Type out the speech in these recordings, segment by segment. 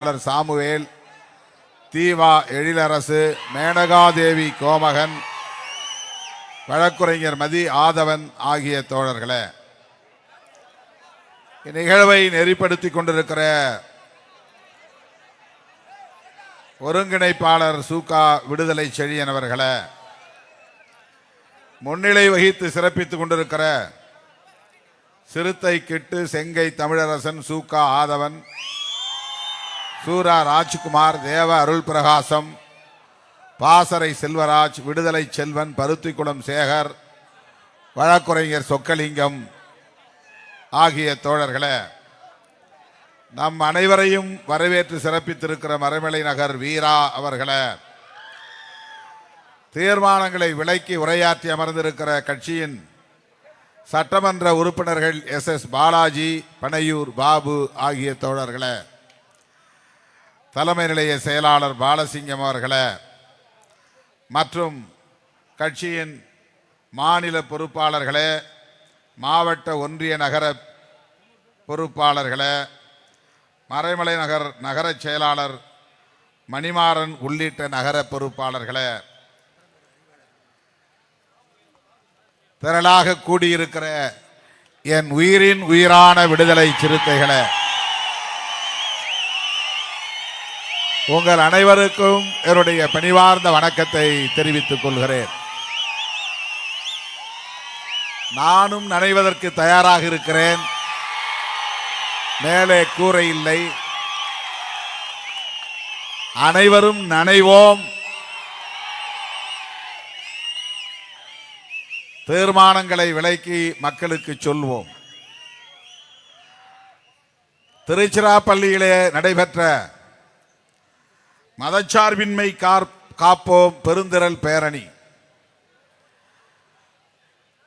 Samuel, தீவா எழிலரசு, மேனகாதேவி கோமகன், வழக்குரைஞர் மதி ஆதவன் ஆகிய தோழர்களே, இந்நிகழ்வை நெறிப்படுத்திக் கொண்டிருக்கிற ஒருங்கிணைப்பாளர் சூகா விடுதலை செழியன் அவர்களே, முன்னிலை வகித்து சிறப்பித்துக் கொண்டிருக்கிற சிறுத்தை கிட்டு, செங்கை தமிழரசன், சூகா ஆதவன், சூரா ராஜ்குமார், தேவ அருள் பிரகாசம், பாசறை செல்வராஜ், விடுதலை செல்வன், பருத்திக்குளம் சேகர், வழக்குரைஞர் சொக்கலிங்கம் ஆகிய தோழர்களே, நம் அனைவரையும் வரவேற்று சிறப்பித்திருக்கிற மறைமலை நகர் வீரா அவர்களே, தீர்மானங்களை விலக்கி உரையாற்றி அமர்ந்திருக்கிற கட்சியின் சட்டமன்ற உறுப்பினர்கள் SS பாலாஜி, பனையூர் பாபு ஆகிய தோழர்களே, தலைமை நிலைய செயலாளர் பாலசிங்கம் அவர்களே, மற்றும் கட்சியின் மாநில பொறுப்பாளர்களே, மாவட்ட ஒன்றிய நகர பொறுப்பாளர்களே, மறைமலை நகர் நகர செயலாளர் மணிமாறன் உள்ளிட்ட நகர பொறுப்பாளர்களே, திரளாக கூடியிருக்கிற என் உயிரின் உயிரான விடுதலை சிறுத்தைகளே, உங்கள் அனைவருக்கும் என்னுடைய பணிவார்ந்த வணக்கத்தை தெரிவித்துக் கொள்கிறேன். நானும் நனைவதற்கு தயாராக இருக்கிறேன். மேலே கூரை இல்லை, அனைவரும் நனைவோம். தீர்மானங்களை விலக்கி மக்களுக்கு சொல்வோம். திருச்சிராப்பள்ளியிலே நடைபெற்ற மதச்சார்பின்மை காப்போம் பெருந்திரள் பேரணி,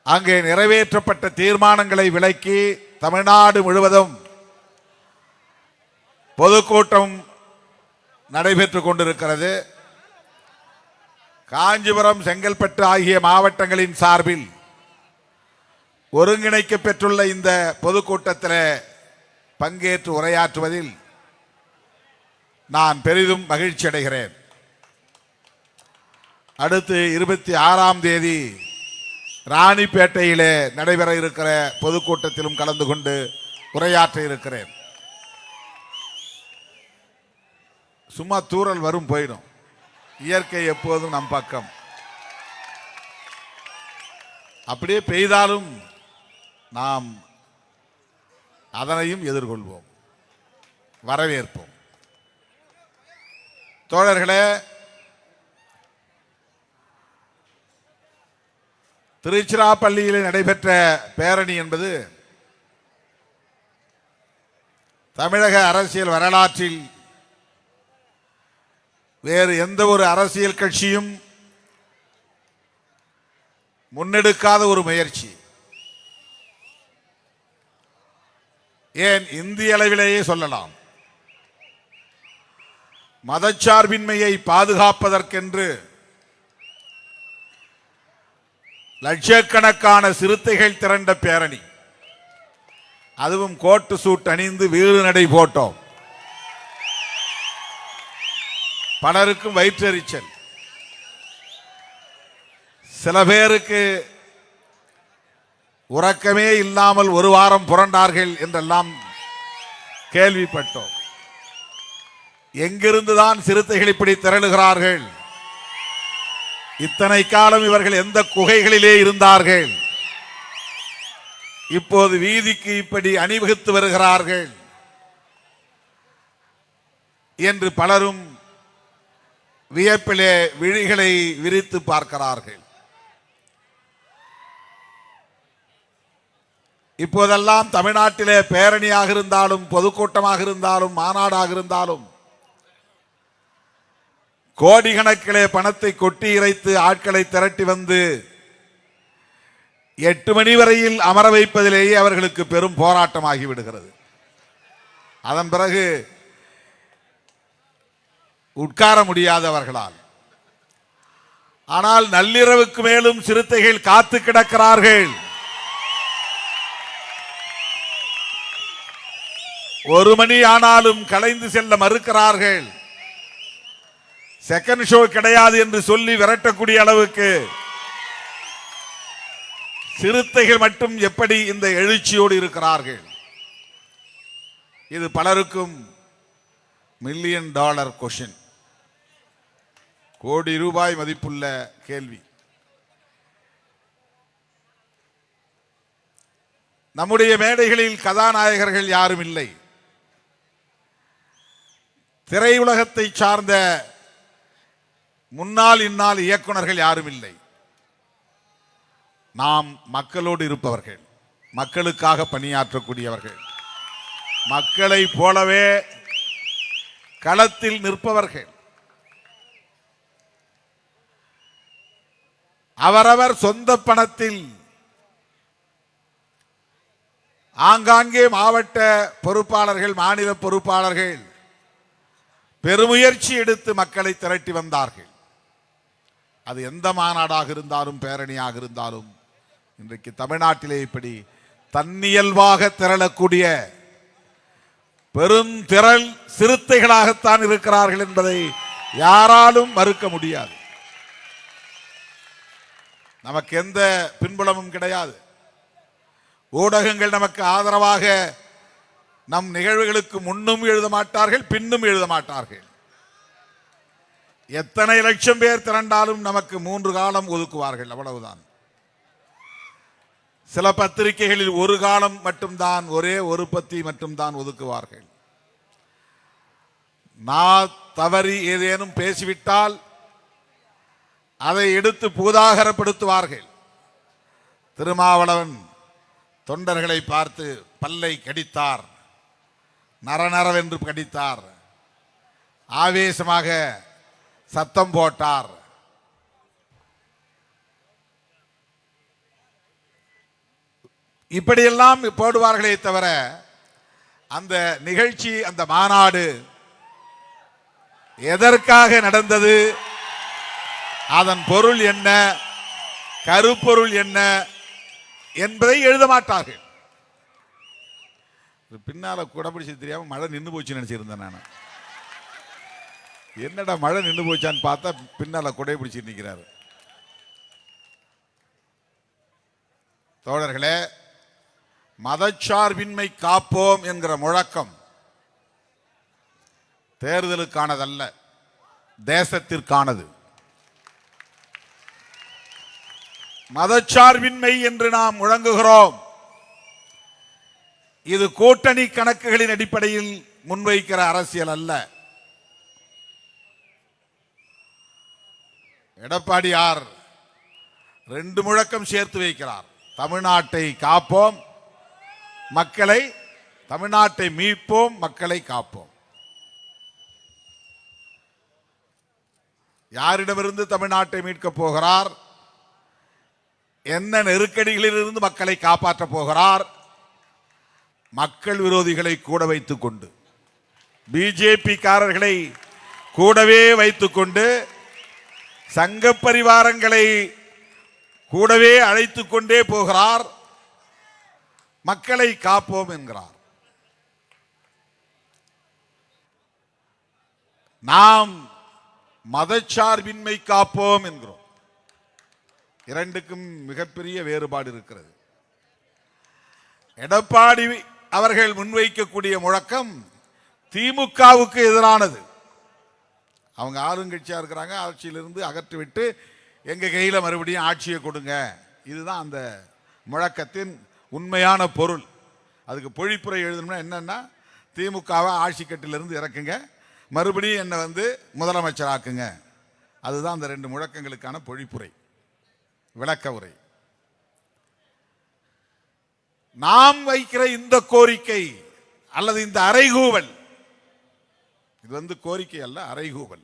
அங்கே நிறைவேற்றப்பட்ட தீர்மானங்களை விலக்கி தமிழ்நாடு முழுவதும் பொதுக்கூட்டம் நடைபெற்றுக் கொண்டிருக்கிறது. காஞ்சிபுரம், செங்கல்பட்டு ஆகிய மாவட்டங்களின் சார்பில் ஒருங்கிணைக்கப் பெற்றுள்ள இந்த பொதுக்கூட்டத்தில் பங்கேற்று உரையாற்றுவதில் நான் பெரிதும் மகிழ்ச்சி அடைகிறேன். அடுத்து 26ஆம் தேதி ராணிப்பேட்டையிலே நடைபெற இருக்கிற பொதுக்கூட்டத்திலும் கலந்து கொண்டு உரையாற்ற இருக்கிறேன். சும்மா தூறல் வரும், போயிடும். இயற்கை எப்போதும் நம் பக்கம். அப்படியே பெய்தாலும் நாம் அதனையும் எதிர்கொள்வோம், வரவேற்போம். தோழர்களே, திருச்சிராப்பள்ளியிலே நடைபெற்ற பேரணி என்பது தமிழக அரசியல் வரலாற்றில் வேறு எந்த ஒரு அரசியல் கட்சியும் முன்னெடுக்காத ஒரு முயற்சி. ஏன் இந்திய அளவிலேயே சொல்லலாம். மதச்சார்பின்மையை பாதுகாப்பதற்கென்று லட்சக்கணக்கான சிறுத்தைகள் திரண்ட பேரணி, அதுவும் கோட்டு சூட் அணிந்து வீறு நடை போட்டோம். பலருக்கும் வயிற்றெரிச்சல், சில பேருக்கு உறக்கமே இல்லாமல் ஒரு வாரம் புரண்டார்கள் என்றெல்லாம் கேள்விப்பட்டோம். எங்கிருந்துதான் சிறுத்தைகள் இப்படி திரளுகிறார்கள்? இத்தனை காலம் இவர்கள் எந்த குகைகளிலே இருந்தார்கள்? இப்போது வீதிக்கு இப்படி அணிவகுத்து வருகிறார்கள் என்று பலரும் வியப்பிலே விழிகளை விரித்து பார்க்கிறார்கள். இப்போதெல்லாம் தமிழ்நாட்டிலே பேரணியாக இருந்தாலும், பொதுக்கூட்டமாக இருந்தாலும், மாநாடாக இருந்தாலும் கோடிக்கணக்கிலே பணத்தை கொட்டி இறைத்து ஆட்களை திரட்டி வந்து 8 மணி வரையில் அமர வைப்பதிலேயே அவர்களுக்கு பெரும் போராட்டமாகி விடுகிறது. அதன் பிறகு உட்கார முடியாதவர்களால். ஆனால் நள்ளிரவுக்கு மேலும் சிறுத்தைகள் காத்து கிடக்கிறார்கள். ஒரு மணி ஆனாலும் கலைந்து செல்ல மறுக்கிறார்கள். செகண்ட் ஷோ கிடையாது என்று சொல்லி விரட்டக்கூடிய அளவுக்கு சிறுத்தைகள் மட்டும் எப்படி இந்த எழுச்சியோடு இருக்கிறார்கள்? இது பலருக்கும் $1,000,000 கொஸ்டின், கோடி ரூபாய் மதிப்புள்ள கேள்வி. நம்முடைய மேடைகளில் கதாநாயகர்கள் யாரும் இல்லை. திரையுலகத்தை சார்ந்த முன்னாள் இந்நாள் இயக்குனர்கள் யாரும் இல்லை. நாம் மக்களோடு இருப்பவர்கள், மக்களுக்காக பணியாற்றக்கூடியவர்கள், மக்களை போலவே களத்தில் நிற்பவர்கள். அவரவர் சொந்த பணத்தில் ஆங்காங்கே மாவட்ட பொறுப்பாளர்கள், மாநில பொறுப்பாளர்கள் பெருமுயற்சி எடுத்து மக்களை திரட்டி வந்தார்கள். அது எந்த மாநாடாக இருந்தாலும் பேரணியாக இருந்தாலும் இன்றைக்கு தமிழ்நாட்டிலே இப்படி தன்னியல்பாக திரளக்கூடிய பெரும் திரள் சிறுத்தைகளாகத்தான் இருக்கிறார்கள் என்பதை யாராலும் மறுக்க முடியாது. நமக்கு எந்த பின்புலமும் கிடையாது. ஊடகங்கள் நமக்கு ஆதரவாக நம் நிகழ்வுகளுக்கு முன்னும் எழுத மாட்டார்கள், பின்னும் எழுத மாட்டார்கள். எத்தனை லட்சம் பேர் திரண்டாலும் நமக்கு 3 காலம் ஒதுக்குவார்கள், அவ்வளவுதான். சில பத்திரிகைகளில் ஒரு காலம் மட்டும்தான், ஒரே ஒரு பத்தி மட்டும்தான் ஒதுக்குவார்கள். நான் தவறி ஏதேனும் பேசிவிட்டால் அதை எடுத்து பூதாகரப்படுத்துவார்கள். திருமாவளவன் தொண்டர்களை பார்த்து பல்லை கடித்தார், நரநரவென்று கடித்தார், ஆவேசமாக சத்தம் போட்டார். இப்படியெல்லாம் போடுவார்களே தவிர அந்த நிகழ்ச்சி, அந்த மாநாடு எதற்காக நடந்தது, அதன் பொருள் என்ன, கருப்பொருள் என்ன என்பதை எழுத மாட்டார்கள். பின்னால குடபிடிச்சு தெரியாம மழை நின்று போச்சு நினைச்சிருந்தேன் நான். என்னடா மழை நின்று போச்சான்னு பார்த்தா பின்னால குடை பிடிச்சு நிற்கிறாரு. தோழர்களே, மதச்சார்பின்மை காப்போம் என்கிற முழக்கம் தேர்தலுக்கானதல்ல, தேசத்திற்கானது. மதச்சார்பின்மை என்று நாம் முழங்குகிறோம். இது கூட்டணி கணக்குகளின் அடிப்படையில் முன்வைக்கிற அரசியல் அல்ல. எடப்பாடியார் 2 முழக்கம் சேர்த்து வைக்கிறார். தமிழ்நாட்டை காப்போம், மக்களை, தமிழ்நாட்டை மீட்போம், மக்களை காப்போம். யாரிடமிருந்து தமிழ்நாட்டை மீட்கப் போகிறார்? என்ன நெருக்கடிகளிலிருந்து மக்களை காப்பாற்ற போகிறார்? மக்கள் விரோதிகளை கூட வைத்துக் கொண்டு, பிஜேபி காரர்களை கூடவே வைத்துக் கொண்டு, சங்க பரிவாரங்களை கூடவே அழைத்துக் கொண்டே போகிறார். மக்களை காப்போம் என்கிறார். நாம் மதச்சார்பின்மை காப்போம் என்கிறோம். இரண்டுக்கும் மிகப்பெரிய வேறுபாடு இருக்கிறது. எடப்பாடி அவர்கள் முன்வைக்கக்கூடிய முழக்கம் திமுகவுக்கு எதிரானது. அவங்க ஆளுங்கட்சியா இருக்கிறாங்க, ஆட்சியிலிருந்து அகற்றிவிட்டு எங்க கையில மறுபடியும் ஆட்சியை கொடுங்க. இதுதான் அந்த முழக்கத்தின் உண்மையான பொருள். அதுக்கு பொழிப்புரை எழுதணும்னா என்னன்னா, திமுகவை ஆட்சி கட்டிலிருந்து இறக்குங்க, மறுபடியும் என்னை முதலமைச்சராக்குங்க. அதுதான் அந்த 2 முழக்கங்களுக்கான பொழிப்புரை, விளக்க உரை. நாம் வைக்கிற இந்த கோரிக்கை அல்லது இந்த அறைகூவல், இது கோரிக்கை அல்ல, அறைகூவல்.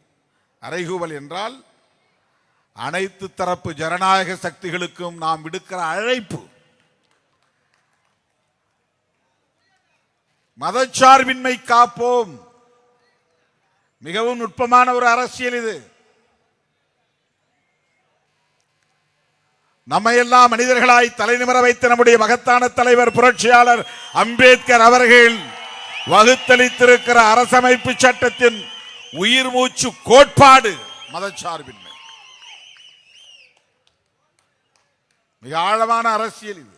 அறைகூவல் என்றால் அனைத்து தரப்பு ஜனநாயக சக்திகளுக்கும் நாம் விடுக்கிற அழைப்பு. மதச்சார்பின்மை காப்போம். மிகவும் நுட்பமான ஒரு அரசியல் இது. நம்மையெல்லாம் மனிதர்களாய் தலைநிமிர வைத்த நம்முடைய மகத்தான தலைவர் புரட்சியாளர் அம்பேத்கர் அவர்கள் வகுத்தளித்திருக்கிற அரசமைப்பு சட்டத்தின் உயிர் மூச்சு கோட்பாடு மதச்சார்பின்மை. மிக ஆழமான அரசியல் இது.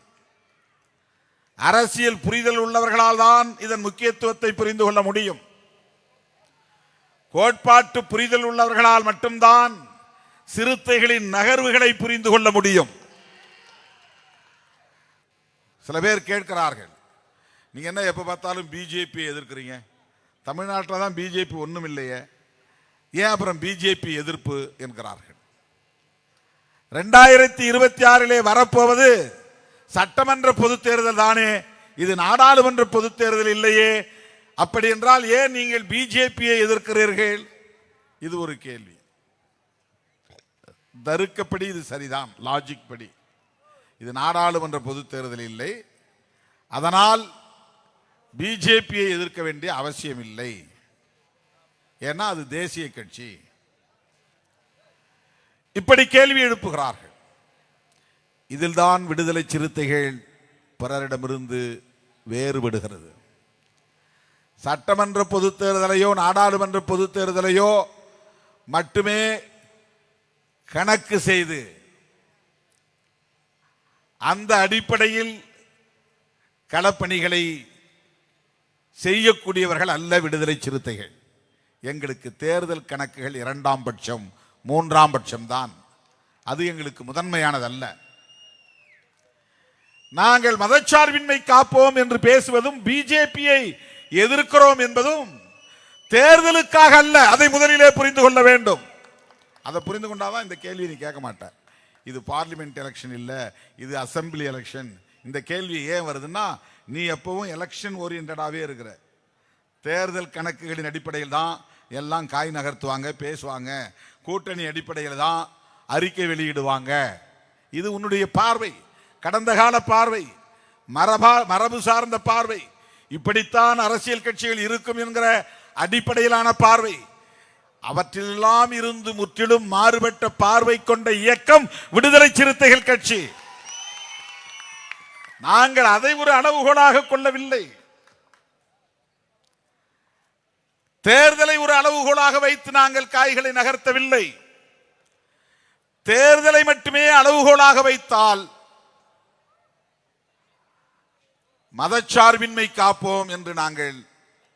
அரசியல் புரிதல் உள்ளவர்களால் தான் இதன் முக்கியத்துவத்தை புரிந்து கொள்ள முடியும். கோட்பாட்டு புரிதல் உள்ளவர்களால் மட்டும்தான் சிறுத்தைகளின் நகர்வுகளை புரிந்து கொள்ள முடியும். சில பேர் கேட்கிறார்கள், நீங்க என்ன எப்ப பார்த்தாலும் பிஜேபி எதிர்க்கிறீங்க, தமிழ்நாட்டில் தான் பிஜேபி ஒண்ணும் இல்லையே, ஏன் அப்புறம் பிஜேபி எதிர்ப்பு என்கிறார்கள். 2026 வரப்போவது சட்டமன்ற பொது தேர்தல் தானே, இது நாடாளுமன்ற பொது தேர்தல் இல்லையே, அப்படி என்றால் ஏன் நீங்கள் பிஜேபியை எதிர்க்கிறீர்கள்? இது ஒரு கேள்வி. தருக்கப்படி இது சரிதான், லாஜிக் படி இது நாடாளுமன்ற பொது தேர்தல் இல்லை, அதனால் பிஜேபியை எதிர்க்க வேண்டிய அவசியம் இல்லை, ஏன்னா அது தேசிய கட்சி. இப்படி கேள்வி எழுப்புகிறார்கள். இதில் தான் விடுதலை சிறுத்தைகள் பிறரிடமிருந்து வேறுபடுகிறது. சட்டமன்ற பொது தேர்தலையோ நாடாளுமன்ற பொது தேர்தலையோ மட்டுமே கணக்கு செய்து அந்த அடிப்படையில் களப்பணிகளை செய்யக்கூடியவர்கள் அல்ல விடுதலை சிறுத்தைகள். எங்களுக்கு தேர்தல் கணக்குகள் 2ஆம் பட்சம் 3ஆம் பட்சம் தான், அது எங்களுக்கு முதன்மையானதல்ல. நாங்கள் மதச்சார்பின்மை காப்போம் என்று பேசுவதும் பிஜேபியை எதிர்க்கிறோம் என்பதும் தேர்தலுக்காக அல்ல, அதை முதலிலே புரிந்து கொள்ள வேண்டும். அதை புரிந்து கொண்டாதான் இந்த கேள்வி நீ கேட்க மாட்டேன். இது பார்லிமெண்ட் எலெக்ஷன் இல்ல, இது அசம்பிளி எலெக்ஷன். இந்த கேள்வி ஏன் வருதுன்னா, நீ எப்பவும் எலெக்ஷன் ஓரியன்டாவே இருக்கிற. தேர்தல் கணக்குகளின் அடிப்படையில் தான் எல்லாம் காய் நகர்த்துவாங்க, பேசுவாங்க. கூட்டணி அடிப்படையில் தான் அறிக்கை வெளியிடுவாங்க. இது உன்னுடைய பார்வை, கடந்த கால பார்வை, மரபு சார்ந்த பார்வை. இப்படித்தான் அரசியல் கட்சிகள் இருக்கும் என்கிற அடிப்படையிலான பார்வை. அவற்றிலெல்லாம் இருந்து முற்றிலும் மாறுபட்ட பார்வை கொண்ட இயக்கம் விடுதலை சிறுத்தைகள் கட்சி. நாங்கள் அதை ஒரு அளவுகோலாக கொள்ளவில்லை. தேர்தலை ஒரு அளவுகோலாக வைத்து நாங்கள் காய்களை நகர்த்தவில்லை. தேர்தலை மட்டுமே அளவுகோலாக வைத்தால் மதச்சார்பின்மை காப்போம் என்று நாங்கள்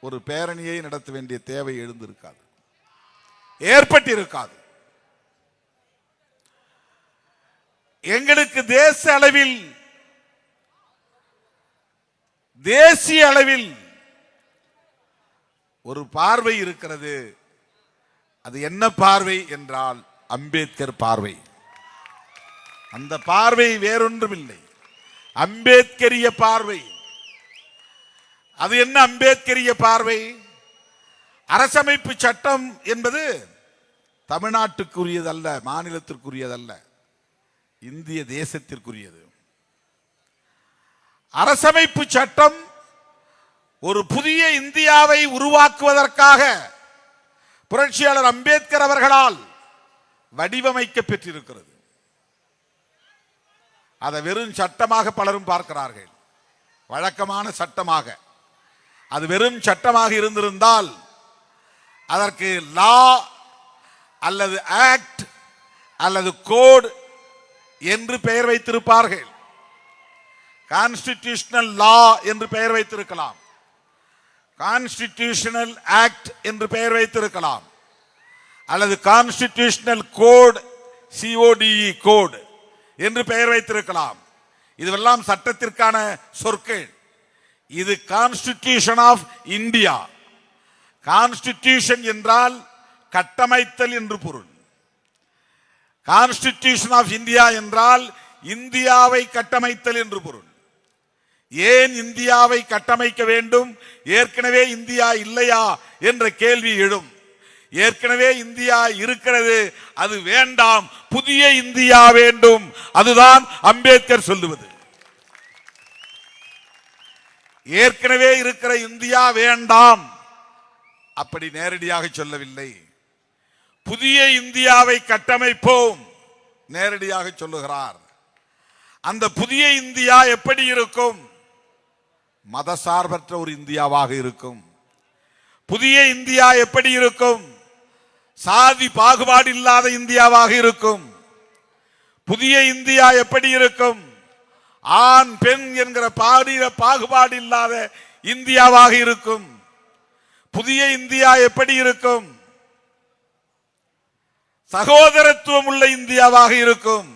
ஒரு பேரணியை நடத்த வேண்டிய தேவை எழுந்திருக்காது, ஏற்பட்டிருக்காது. எங்களுக்கு தேசிய அளவில் ஒரு பார்வை இருக்கிறது. அது என்ன பார்வை என்றால் அம்பேத்கர் பார்வை. அந்த பார்வை வேறொன்றும் இல்லை, அம்பேத்கரிய பார்வை. அது என்ன அம்பேத்கரிய பார்வை? அரசமைப்பு சட்டம் என்பது தமிழ்நாட்டுக்குரியதல்ல, மாநிலத்திற்குரியதல்ல, இந்திய தேசத்திற்குரியது. அரசமைப்பு சட்டம் ஒரு புதிய இந்தியாவை உருவாக்குவதற்காக புரட்சியாளர் அம்பேத்கர் அவர்களால் வடிவமைக்க பெற்றிருக்கிறது. அதை வெறும் சட்டமாக பலரும் பார்க்கிறார்கள், வழக்கமான சட்டமாக. அது வெறும் சட்டமாக இருந்திருந்தால் அதற்கு லா அல்லது ஆக்ட் அல்லது கோட் என்று பெயர் வைத்திருப்பார்கள். கான்ஸ்டிடியூஷனல் லா என்று பெயர் வைத்திருக்கலாம், கான்ஸ்டிடியூஷனல் ஆக்ட் என்று பெயர் வைத்திருக்கலாம், அல்லது கான்ஸ்டிடியூஷனல் கோட் CODE கோட் என்று பெயர் வைத்திருக்கலாம். இதுவெல்லாம் சட்டத்திற்கான சொற்கள். இது கான்ஸ்டிடியூஷன் ஆஃப் இந்தியா. கான்ஸ்டிடியூஷன் என்றால் கட்டமைத்தல் என்று பொருள். கான்ஸ்டிடியூஷன் ஆஃப் இந்தியா என்றால் இந்தியாவை கட்டமைத்தல் என்று பொருள். ஏன் இந்தியாவை கட்டமைக்க வேண்டும்? ஏற்கனவே இந்தியா இல்லையா என்ற கேள்வி எழும். ஏற்கனவே இந்தியா இருக்கிறது, அது வேண்டாம், புதிய இந்தியா வேண்டும். அதுதான் அம்பேத்கர் சொல்லுவது. ஏற்கனவே இருக்கிற இந்தியா வேண்டாம், அப்படி நேரடியாக சொல்லவில்லை. புதிய இந்தியாவை கட்டமைப்போம் நேரடியாக சொல்லுகிறார். அந்த புதிய இந்தியா எப்படி இருக்கும்? மதசார்பற்ற ஒரு இந்தியாவாக இருக்கும். புதிய இந்தியா எப்படி இருக்கும்? சாதி பாகுபாடு இல்லாத இந்தியாவாக இருக்கும். புதிய இந்தியா எப்படி இருக்கும்? ஆண் பெண் என்கிற பாகுபாடு இல்லாத இந்தியாவாக இருக்கும். புதிய இந்தியா எப்படி இருக்கும்? சகோதரத்துவம் உள்ள இந்தியாவாக இருக்கும்.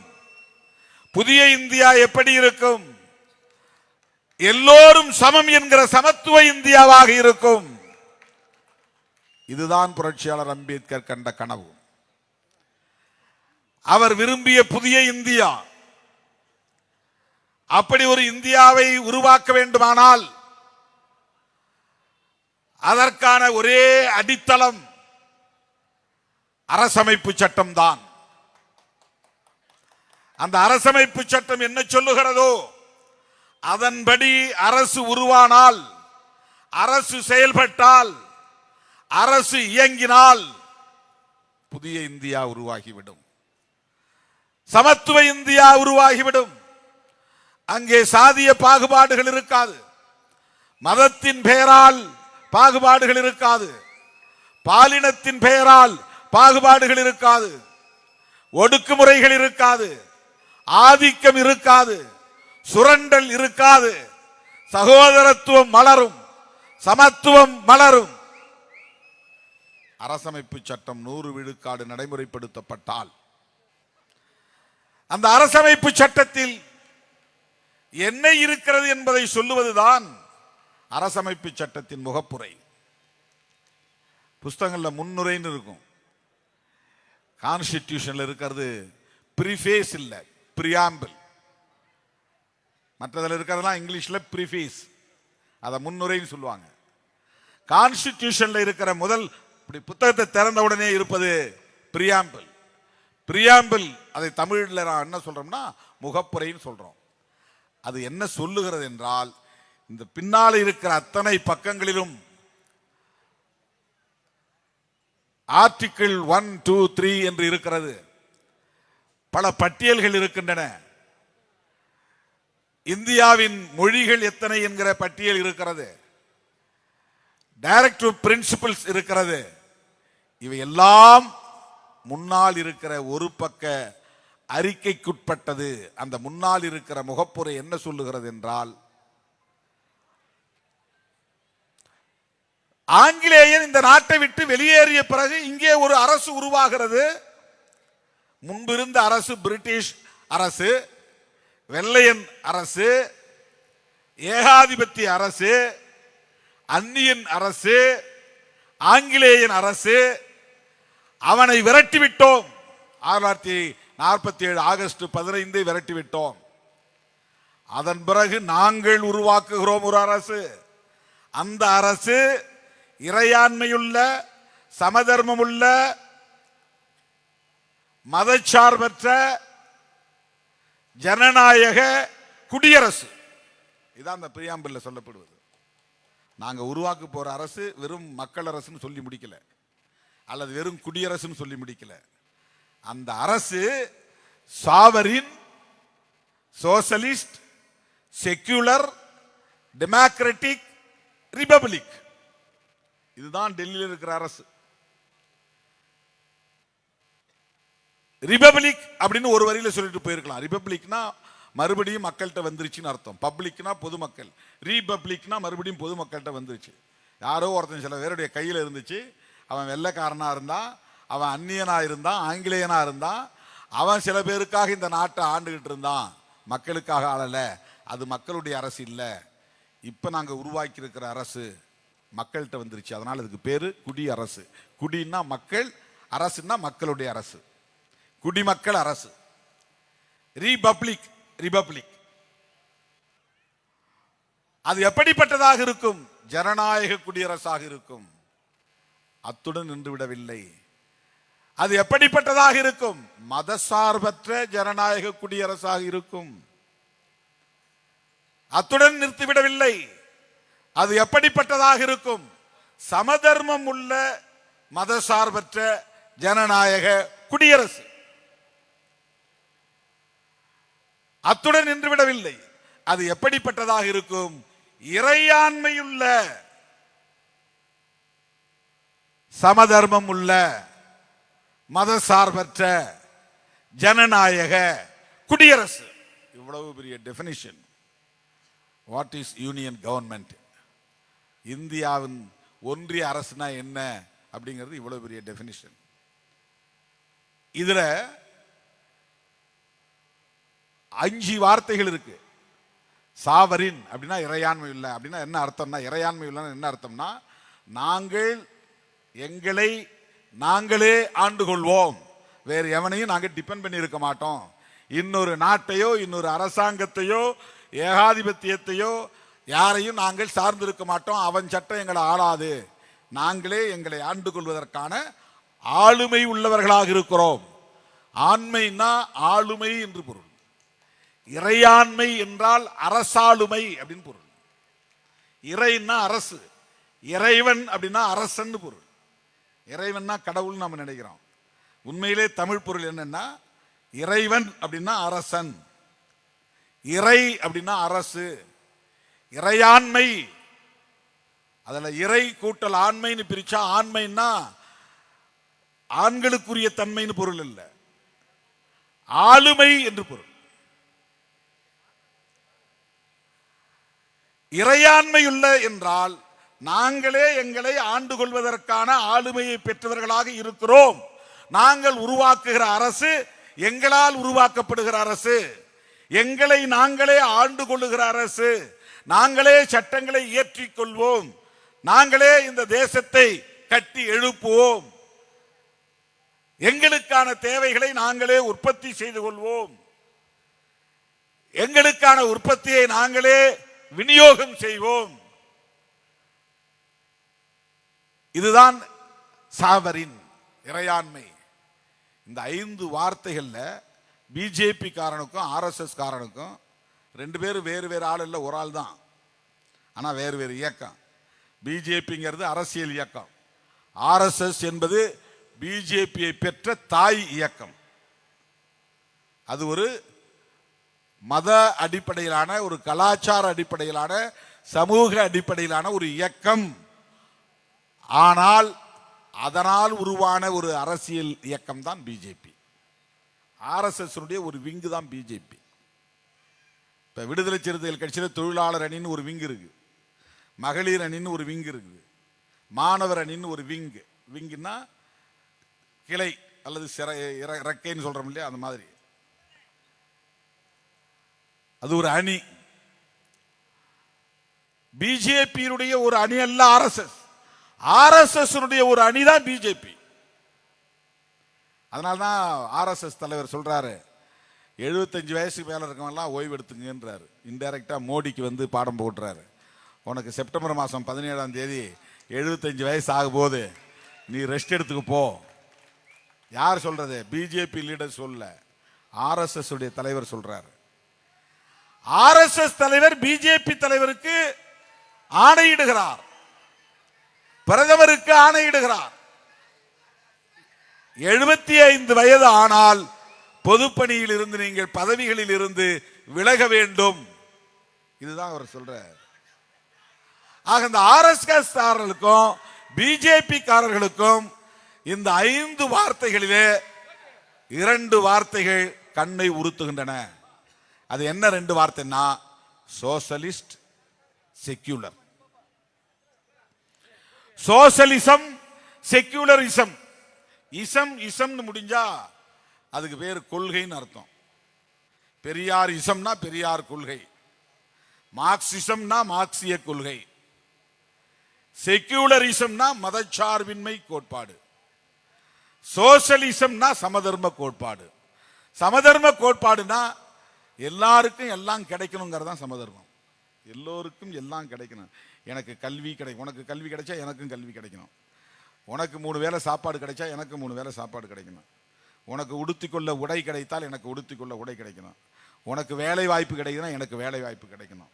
புதிய இந்தியா எப்படி இருக்கும்? எல்லோரும் சமம் என்கிற சமத்துவ இந்தியாவாக இருக்கும். இதுதான் புரட்சியாளர் அம்பேத்கர் கண்ட கனவு. அவர் விரும்பிய புதிய இந்தியா. அப்படி ஒரு இந்தியாவை உருவாக்க வேண்டுமானால் அதற்கான ஒரே அடித்தளம் அரசமைப்பு சட்டம் தான். அந்த அரசமைப்பு சட்டம் என்ன சொல்லுகிறதோ அதன்படி அரசு உருவானால், அரசு செயல்பட்டால், அரசு இயங்கினால் புதிய இந்தியா உருவாகிவிடும். சமத்துவ இந்தியா உருவாகிவிடும். அங்கே சாதிய பாகுபாடுகள் இருக்காது. மதத்தின் பெயரால் பாகுபாடுகள் இருக்காது. பாலினத்தின் பெயரால் பாகுபாடுகள் இருக்காது. ஒடுக்குமுறைகள் இருக்காது. ஆதிக்கம் இருக்காது. சுரண்டல் இருக்காது. சகோதரத்துவம் மலரும். சமத்துவம் மலரும். அரசமைப்பு சட்டம் 100 விழுக்காடு நடைமுறைப்படுத்தப்பட்டால் அந்த அரசமைப்பு சட்டத்தில் என்ன இருக்கிறது என்பதை சொல்லுவதுதான் அரசமைப்பு சட்டத்தின் முகப்புரை. புஸ்தகங்கள்ல முன்னுரைன்னு இருக்கும். கான்ஸ்டிடியூஷன்ல இருக்கிறது ப்ரீஃபேஸ் இல்ல, பிரியாம்பிள். மற்றதில் இருக்கிறதெல்லாம் இங்கிலீஷ்ல ப்ரீஃபேஸ், அதை முன்னுரைன்னு சொல்லுவாங்க. கான்ஸ்டிடியூஷன்ல இருக்கிற முதல் புத்தகத்தை திறந்த உடனே இருப்பது பிரியாம்பிள். பிரியாம்பிள் அதை தமிழில் நான் என்ன சொல்றோம்னா முகப்புரைன்னு சொல்றோம். அது என்ன சொல்லுகிறது என்றால், இந்த பின்னால் இருக்கிற அத்தனை பக்கங்களிலும் ஆர்டிகிள் 1, 2, 3 என்று இருக்கிறது. பல பட்டியல்கள் இருக்கின்றன. இந்தியாவின் மொழிகள் எத்தனை என்கிற பட்டியல் இருக்கிறது. டைரக்டிவ் பிரின்சிபிள்ஸ் இருக்கிறது. இவை எல்லாம் முன்னால் இருக்கிற ஒரு பக்க அறிக்கைக்குட்பட்டது. அந்த முன்னால் இருக்கிற முகப்புரை என்ன சொல்லுகிறது என்றால், ஆங்கிலேயன் இந்த நாட்டை விட்டு வெளியேறிய பிறகு இங்கே ஒரு அரசு உருவாகிறது. முன்பிருந்த அரசு பிரிட்டிஷ் அரசு, வெள்ளையன் அரசு, ஏகாதிபத்திய அரசு, அந்நியன் அரசு, ஆங்கிலேயன் அரசு. அவனை விரட்டிவிட்டோம். 1947 ஆகஸ்ட் 15 விரட்டிவிட்டோம். அதன் பிறகு நாங்கள் உருவாக்குகிறோம் ஒரு அரசு. அந்த அரசு இறையாண்மையுள்ள, சமதர்மமுள்ள, மதச்சார்பற்ற ஜனநாயக குடியரசு. இதான் அந்த பிரியாம்பிள்ல சொல்லப்படுவது. நாங்க உருவாக்க போற அரசு வெறும் மக்கள் அரசுன்னு சொல்லி முடிக்கல, அல்லது வெறும் குடியரசுன்னு சொல்லி முடிக்கல. அந்த அரசு sovereign, socialist, secular, democratic republic. இதுதான் டெல்லியில் இருக்கிற அரசு. ரிபப்ளிக் அப்படின்னு ஒரு வரியில சொல்லிட்டு போயிருக்கலாம். ரிபப்ளிக்னா மறுபடியும் மக்கள்கிட்ட வந்துருச்சுன்னு அர்த்தம். பப்ளிக்னா பொதுமக்கள், ரீபப்ளிக்னா மறுபடியும் பொதுமக்கள்கிட்ட வந்துருச்சு. யாரோ ஒருத்தன் சில பேருடைய கையில் இருந்துச்சு. அவன் வெள்ளைக்காரனா இருந்தான், அவன் அந்நியனா இருந்தான், ஆங்கிலேயனா இருந்தான். அவன் சில பேருக்காக இந்த நாட்டை ஆண்டுகிட்டு இருந்தான், மக்களுக்காக ஆளல. அது மக்களுடைய அரசு இல்லை. இப்ப நாங்க உருவாக்கி இருக்கிற அரசு மக்கள்கிட்ட வந்துருச்சு. அதனால இதுக்கு பேரு குடி அரசு. குடின்னா மக்கள், அரசுன்னா மக்களுடைய அரசு, குடிமக்கள் அரசு. ரீபப்ளிக், ரிபப்ளிக் அது எப்படிப்பட்டதாக இருக்கும்? ஜனநாயக குடியரசாக இருக்கும். அத்துடன் நின்று விடவில்லை. அது எப்படிப்பட்டதாக இருக்கும்? மதசார்பற்ற ஜனநாயக குடியரசாக இருக்கும். அத்துடன் நிறுத்திவிடவில்லை. அது எப்படிப்பட்டதாக இருக்கும்? சமதர்மம் உள்ள மதசார்பற்ற ஜனநாயக குடியரசு. அத்துடன் நின்றுவிடவில்லை. அது எப்படிப்பட்டதாக இருக்கும்? இறையாண்மையுள்ள சமதர்மம் உள்ள மதசார்பற்ற ஜனநாயக குடியரசு. இவ்வளவு பெரிய definition. What is union government? இந்தியாவின் ஒன்றிய அரசுனா என்ன அப்படிங்கிறது இவ்வளவு பெரிய டெபினிஷன். இதுல 5 வார்த்தைகள் இருக்கு. சாவரின் அப்படின்னா இறையாண்மை இல்லை அப்படின்னா என்ன அர்த்தம்னா, இறையாண்மை இல்லைன்னா என்ன அர்த்தம்னா, நாங்கள் எங்களை நாங்களே ஆண்டு கொள்வோம், வேறு எவனையும் நாங்கள் டிபெண்ட் பண்ணி இருக்க மாட்டோம். இன்னொரு நாட்டையோ இன்னொரு அரசாங்கத்தையோ ஏகாதிபத்தியத்தையோ யாரையும் நாங்கள் சார்ந்திருக்க மாட்டோம். அவன் சட்டம் எங்களை ஆளாது, நாங்களே எங்களை ஆண்டு கொள்வதற்கான ஆளுமை உள்ளவர்களாக இருக்கிறோம். ஆண்மைன்னா ஆளுமை என்று பொருள். இறையாண்மை என்றால் அரசாளுமை அப்படின்னு பொருள். இறைன்னா அரசு, இறைவன் அப்படின்னா அரசன் பொருள். இறைவன்னா கடவுள் நாம நினைக்கிறோம். உண்மையிலே தமிழ் பொருள் என்னன்னா, இறைவன் அப்படின்னா அரசன், இறை அப்படின்னா அரசு, இறையாண்மை. அதுல இறை கூட்டல் ஆண்மைன்னு பிரிச்சா, ஆண்மைன்னா ஆண்களுக்குரிய தன்மைன்னு பொருள் இல்லை, ஆளுமை என்று பொருள். இறையாண்மையுள்ள என்றால் நாங்களே எங்களை ஆண்டு கொள்வதற்கான ஆளுமையை பெற்றவர்களாக இருக்கிறோம். நாங்கள் உருவாக்குகிற அரசு எங்களால் உருவாக்கப்படுகிற அரசு, எங்களை நாங்களே ஆண்டு கொள்ளுகிற அரசு, நாங்களே சட்டங்களை இயற்றிக் கொள்வோம், நாங்களே இந்த தேசத்தை கட்டி எழுப்புவோம், எங்களுக்கான தேவைகளை நாங்களே உற்பத்தி செய்து கொள்வோம், எங்களுக்கான உற்பத்தியை நாங்களே விநியோகம் செய்வோம். இதுதான் சாவரின் இறையாண்மை. இந்த 5 வார்த்தைகள்ல பிஜேபி காரனுக்கும் ஆர்எஸ்எஸ் காரனுக்கும் 2 பேரும் வேறு வேறு ஆள் இல்லை, ஒரு ஆள் தான், ஆனா வேறு வேறு இயக்கம். பிஜேபிங்கிறது அரசியல் இயக்கம், ஆர்எஸ்எஸ் என்பது பிஜேபியை பெற்ற தாய் இயக்கம். அது ஒரு மத அடிப்படையிலான, ஒரு கலாச்சார அடிப்படையிலான, சமூக அடிப்படையிலான ஒரு இயக்கம். ஆனால் அதனால் உருவான ஒரு அரசியல் இயக்கம் தான் பிஜேபி. ஆர்எஸ்எஸ் ஒரு விங்கு தான் பிஜேபி. இப்ப விடுதலை சிறுத்தைகள் கட்சியில் தொழிலாளர் அணின்னு ஒரு விங்கு இருக்கு, மகளிர் அணின்னு ஒரு விங்கு இருக்குது, மாணவர் அணின்னு ஒரு விங்கு. விங்குன்னா கிளை அல்லது ரெக்கைன்னு சொல்றோம் இல்லையா, அந்த மாதிரி அது ஒரு அணி. பிஜேபியினுடைய ஒரு அணி அல்ல ஆர்எஸ்எஸ், ஆர்எஸ்எஸ் ஒரு அணி தான் பிஜேபி. அதனால்தான் ஆர்எஸ்எஸ் தலைவர் சொல்றாரு, 75 வயசுக்கு மேல இருக்கவங்கலாம் ஓய்வு எடுத்துங்கன்றாரு. இன்டைரக்டா மோடிக்கு வந்து பாடம் போட்டுறாரு. உனக்கு செப்டம்பர் மாதம் 17ஆம் தேதி 75 வயசு ஆகும் போது நீ ரெஸ்ட் எடுத்துக்கு போ. யார் சொல்றது? பிஜேபி லீடர் சொல்ல, ஆர்எஸ்எஸ் உடைய தலைவர் சொல்றாரு. ஆர்எஸ்எஸ் தலைவர் பிஜேபி தலைவருக்கு ஆணையிடுகிறார், பிரதமருக்கு ஆணையிடுகிறார். 75 வயது ஆனால் பொதுப்பணியில் இருந்து நீங்கள் பதவிகளில் இருந்து விலக வேண்டும். இதுதான் அவர் சொல்றார். ஆக இந்த ஆர்எஸ்எஸ் காரர்களுக்கும் பிஜேபி காரர்களுக்கும் இந்த 5 வார்த்தைகளிலே 2 வார்த்தைகள் கண்ணை உறுத்துகின்றன. அது என்ன 2 வார்த்தைன்னா, சோசலிஸ்ட், செக்யூலர். சோசலிசம், செக்யூலரிசம். இசம் இசம்னு முடிஞ்சா அதுக்கு பேர் கொள்கைன்னு அர்த்தம். பெரியார் இசம்னா பெரியார் கொள்கை, மார்க்சிசம்னா மார்க்சிய கொள்கை, செக்யூலரிசம்னா மதச்சார்பின்மை கோட்பாடு, சோசலிசம்னா சமதர்ம கோட்பாடு. சமதர்ம கோட்பாடுனா எல்லாருக்கும் எல்லாம் கிடைக்கணுங்கிறதான் சமதர்மம். எல்லோருக்கும் எல்லாம் கிடைக்கணும். எனக்கு கல்வி கிடைக்கும், உனக்கு கல்வி கிடைச்சா எனக்கும் கல்வி கிடைக்கணும், உனக்கு 3 வேளை சாப்பாடு கிடைச்சா எனக்கு 3 வேளை சாப்பாடு கிடைக்கணும், உனக்கு உடுத்திக்கொள்ள உடை கிடைத்தால் எனக்கு உடுத்திக்கொள்ள உடை கிடைக்கணும், உனக்கு வேலை வாய்ப்பு கிடைக்கணும் எனக்கு வேலை வாய்ப்பு கிடைக்கணும்.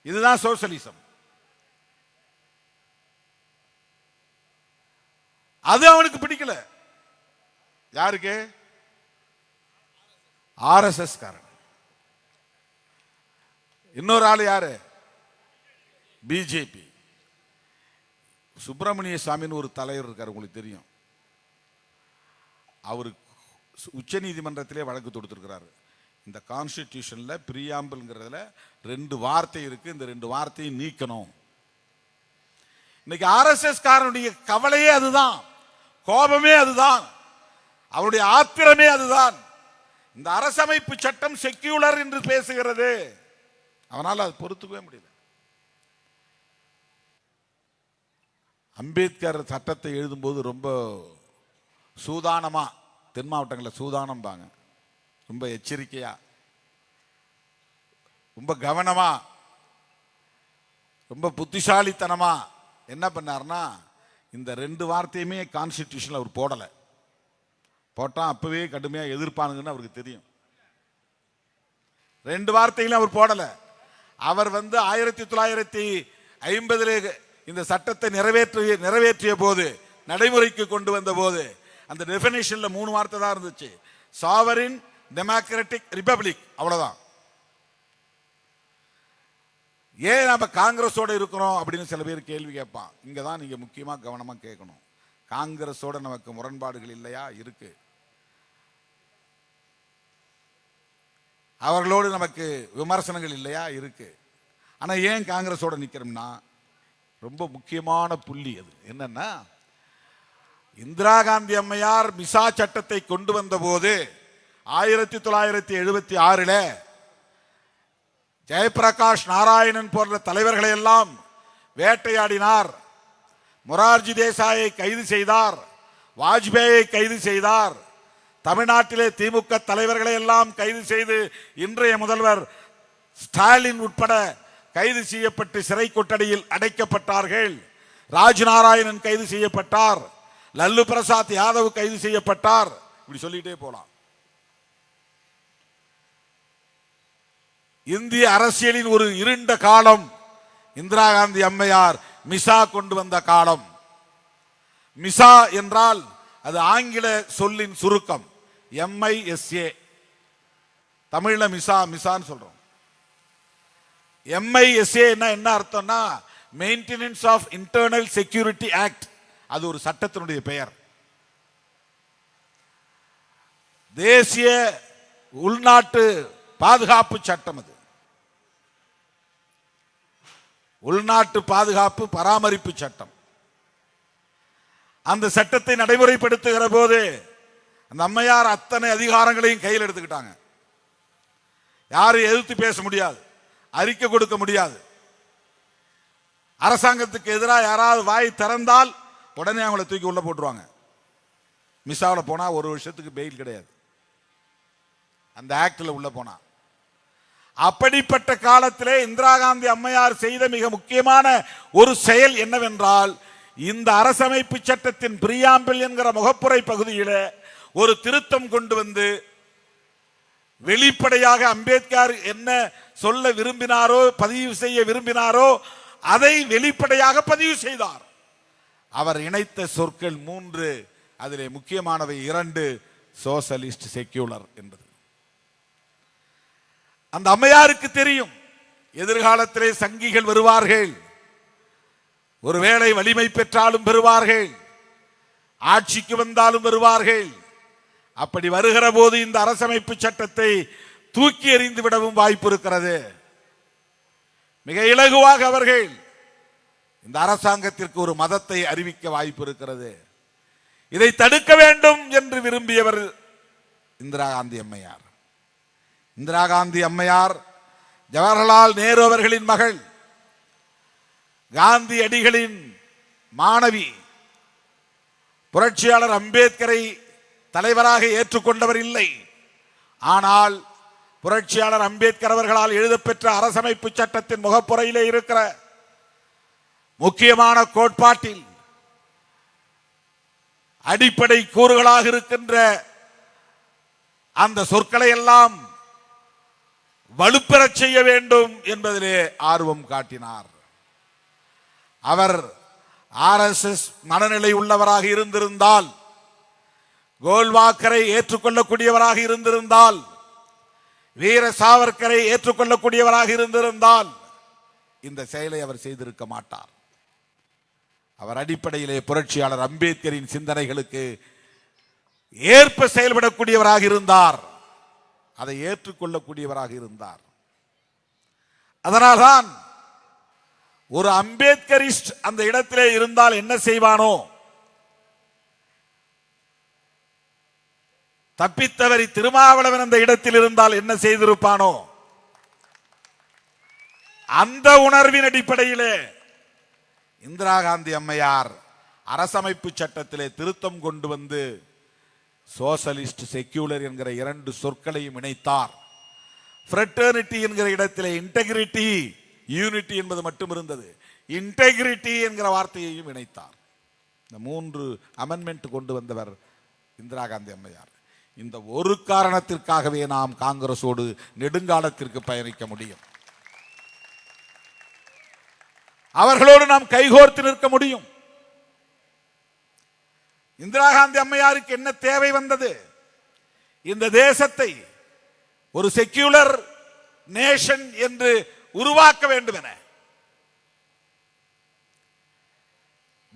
இதுதான் சோசலிசம். அது அவனுக்கு பிடிக்கல. யாருக்கு? ஆர்எஸ்எஸ் காரன். இன்னொரு ஆள் யாரு? பிஜேபி. சுப்பிரமணிய சாமின்னு ஒரு தலைவர் இருக்கார், உங்களுக்கு தெரியும். அவர் உச்ச நீதிமன்றத்திலே வழக்கு தொடுத்திருக்கிறார். இந்த கான்ஸ்டிடியூஷன்ல பிரியாம்பிள்ங்கிறதுல 2 வார்த்தை இருக்கு, இந்த 2 வார்த்தையை நீக்கணும். இன்னைக்கு ஆர்எஸ்எஸ் காரனுடைய கவலையே அதுதான், கோபமே அதுதான், அவருடைய ஆத்திரமே அதுதான். இந்த அரசமைப்பு சட்டம் செக்யூலர் என்று பேசுகிறது, அவனால் அது பொறுத்துக்கவே முடியல. அம்பேத்கர் சட்டத்தை எழுதும்போது ரொம்ப சூதானமா, தென் மாவட்டங்களில் சூதானம்பாங்க, ரொம்ப எச்சரிக்கையா, ரொம்ப கவனமா, ரொம்ப புத்திசாலித்தனமா என்ன பண்ணார்னா, இந்த 2 வார்த்தையுமே கான்ஸ்டிடியூஷன்ல அவர் போடலை. போட்டா அப்பவே கடுமையாக எதிர்ப்பானுங்கன்னு அவருக்கு தெரியும். 2 வார்த்தையிலும் அவர் போடல. அவர் 1950 இந்த சட்டத்தை நிறைவேற்றிய போது, நடைமுறைக்கு கொண்டு வந்த போது, அந்த டெஃபினிஷன்ல 3 வார்த்தை தான் இருந்துச்சு. சாவரின் டெமோக்ராட்டிக் ரிபப்ளிக், அவ்வளவுதான். ஏன் நம்ம காங்கிரஸோட இருக்கிறோம் அப்படின்னு சில பேர் கேள்வி கேட்பான். இங்கதான் நீங்க முக்கியமா கவனமா கேட்கணும். காங்கிரஸோட நமக்கு முரண்பாடுகள் இல்லையா? இருக்கு. அவர்களோடு நமக்கு விமர்சனங்கள் இல்லையா? இருக்கு. ஆனா ஏன் காங்கிரஸோட நிக்கிறோம்னா, ரொம்ப முக்கியமான புள்ளி அது என்னன்னா, இந்திரா காந்தி அம்மையார் மிசா சட்டத்தை கொண்டு வந்த போது 1976 ஜெயபிரகாஷ் நாராயணன் போன்ற தலைவர்களை எல்லாம் வேட்டையாடினார். மொரார்ஜி தேசாயை கைது செய்தார், வாஜ்பேயை கைது செய்தார். தமிழ்நாட்டிலே திமுக தலைவர்களை எல்லாம் கைது செய்து இன்றைய முதல்வர் ஸ்டாலின் உட்பட கைது செய்யப்பட்டு சிறை கொட்டடியில் அடைக்கப்பட்டார்கள். ராஜ்நாராயணன் கைது செய்யப்பட்டார், லல்லு பிரசாத் யாதவ் கைது செய்யப்பட்டார். இப்படி சொல்லிட்டே போலாம். இந்திய அரசியலின் ஒரு இருண்ட காலம் இந்திரா காந்தி அம்மையார் மிசா கொண்டு வந்த காலம். மிசா என்றால் அது ஆங்கில சொல்லின் சுருக்கம், MISA. தமிழ்ல மிசா மிசான்னு சொல்றோம். MISA என்ன அர்த்தம்னா, maintenance of internal security act. அது ஒரு சட்டத்தினுடைய பெயர். தேசிய உள்நாட்டு பாதுகாப்பு சட்டம். அது உள்நாட்டு பாதுகாப்பு பராமரிப்பு சட்டம். அந்த சட்டத்தை நடைமுறைப்படுத்துகிற போது அந்த அம்மையார் அத்தனை அதிகாரங்களையும் கையில் எடுத்துக்கிட்டாங்க. யாரும் எதிர்த்து பேச முடியாது, அறிக்கை கொடுக்க முடியாது. அரசாங்கத்துக்கு எதிராக யாராவது வாய் திறந்தால் உடனே அவங்களை தூக்கி உள்ள போட்டுருவாங்க. மிசாவில் போனா 1 வருஷத்துக்கு பெயில் கிடையாது, அந்த ஆக்ட்ல உள்ள போனா. அப்படிப்பட்ட காலத்திலே இந்திரா காந்தி அம்மையார் செய்த மிக முக்கியமான ஒரு செயல் என்னவென்றால், இந்த அரசமைப்பு சட்டத்தின் பிரியாம்பிள் என்கிற முகப்புரை பகுதியில ஒரு திருத்தம் கொண்டு வந்து வெளிப்படையாக அம்பேத்கர் என்ன சொல்ல விரும்பினாரோ, பதிவு செய்ய விரும்பினாரோ, அதை வெளிப்படையாக பதிவு செய்தார். அவர் இணைத்த சொற்கள் 3, அதிலே முக்கியமானவை 2, சோசலிஸ்ட், செக்யூலர் என்பது. அந்த அம்மையாருக்கு தெரியும், எதிர்காலத்திலே சங்கிகள் வருவார்கள், ஒருவேளை வலிமை பெற்றாலும் வருவார்கள், ஆட்சிக்கு வந்தாலும் வருவார்கள். அப்படி வருகிற போது இந்த அரசமைப்பு சட்டத்தை தூக்கி எறிந்து விடவும் வாய்ப்பு இருக்கிறது. மிக இலகுவாக அவர்கள் இந்த அரசாங்கத்திற்கு ஒரு மதத்தை அறிவிக்க வாய்ப்பு இருக்கிறது. இதை தடுக்க வேண்டும் என்று விரும்பியவர் இந்திரா காந்தி அம்மையார். இந்திரா காந்தி அம்மையார் ஜவஹர்லால் நேரு அவர்களின் மகள், காந்தி அடிகளின் மாணவி. புரட்சியாளர் அம்பேத்கரை தலைவராக ஏற்றுக்கொண்டவர் இல்லை. ஆனால் புரட்சியாளர் அம்பேத்கர் அவர்களால் எழுதப்பெற்ற அரசமைப்பு சட்டத்தின் முகப்புரையிலே இருக்கிற முக்கியமான கோட்பாட்டில் அடிப்படை கூறுகளாக இருக்கின்ற அந்த சொற்களை எல்லாம் வலுப்பெறச் செய்ய வேண்டும் என்பதிலே ஆர்வம் காட்டினார். அவர் RSS மனநிலை உள்ளவராக இருந்திருந்தால், கோல்வாக்கரை ஏற்றுக்கொள்ளக்கூடியவராக இருந்திருந்தால், வீர சாவர்கரை ஏற்றுக்கொள்ளக்கூடியவராக இருந்திருந்தால் இந்த செயலை அவர் செய்திருக்க மாட்டார். அவர் அடிப்படையிலே புரட்சியாளர் அம்பேத்கரின் சிந்தனைகளுக்கு ஏற்ப செயல்படக்கூடியவராக இருந்தார், அதை ஏற்றுக்கொள்ளக்கூடியவராக இருந்தார். அதனால்தான் ஒரு அம்பேத்கரிஸ்ட் அந்த இடத்திலே இருந்தால் என்ன செய்வானோ, தப்பித்தவரி திருமாவளவன் அந்த இடத்தில் இருந்தால் என்ன செய்திருப்பானோ, அந்த உணர்வின் அடிப்படையிலே இந்திரா காந்தி அம்மையார் அரசமைப்பு சட்டத்திலே திருத்தம் கொண்டு வந்து சோசலிஸ்ட் செக்யூலர் என்கிற இரண்டு சொற்களையும் இணைத்தார். ஃப்ரெட்டர்னிட்டி என்கிற இடத்திலே இன்டெகிரிட்டி, யூனிட்டி என்பது மட்டும் இருந்தது, இன்டெகிரிட்டி என்கிற வார்த்தையையும் இணைத்தார். இந்த 3 அமெண்ட்மெண்ட் கொண்டு வந்தவர் இந்திரா காந்தி அம்மையார். இந்த ஒரு காரணத்திற்காகவே நாம் காங்கிரஸோடு நெடுங்காலத்திற்கு பயணிக்க முடியும், அவர்களோடு நாம் கைகோர்த்து நிற்க முடியும். இந்திரா காந்தி அம்மையாருக்கு என்ன தேவை வந்தது? இந்த தேசத்தை ஒரு செக்யூலர் நேஷன் என்று உருவாக்க வேண்டும் என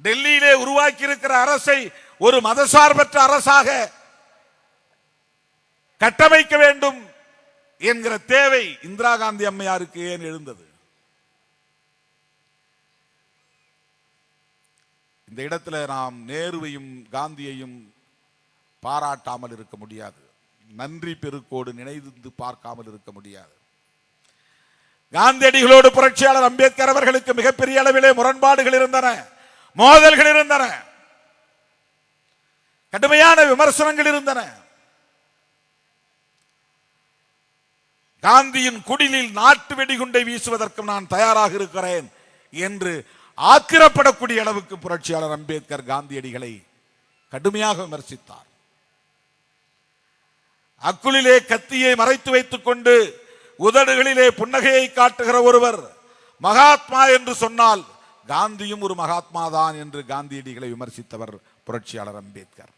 டெல்லியிலே உருவாக்கி இருக்கிற அரசை ஒரு மதசார்பற்ற அரசாக கட்டமைக்க வேண்டும் என்கிற தேவை இந்திரா காந்தி அம்மையாருக்கு ஏன் எழுந்தது? இந்த இடத்துல நாம் நேருவையும் காந்தியையும் பாராட்டாமல் இருக்க முடியாது, நன்றி பெருக்கோடு நினைந்து பார்க்காமல் இருக்க முடியாது. காந்தியடிகளோடு புரட்சியாளர் அம்பேத்கர் அவர்களுக்கு மிகப்பெரிய அளவிலே முரண்பாடுகள் இருந்தன, மோதல்கள் இருந்தன, கடுமையான விமர்சனங்கள் இருந்தன. காந்தியின் குடிலில் நாட்டு வெடிகுண்டை வீசுவதற்கும் நான் தயாராக இருக்கிறேன் என்று ஆத்திரப்படக்கூடிய அளவுக்கு புரட்சியாளர் அம்பேத்கர் காந்தியடிகளை கடுமையாக விமர்சித்தார். அக்குளிலே கத்தியை மறைத்து வைத்துக் கொண்டு உதடுகளிலே புன்னகையை காட்டுகிற ஒருவர் மகாத்மா என்று சொன்னால் காந்தியும் ஒரு மகாத்மா தான் என்று காந்தியடிகளை விமர்சித்தவர் புரட்சியாளர் அம்பேத்கர்.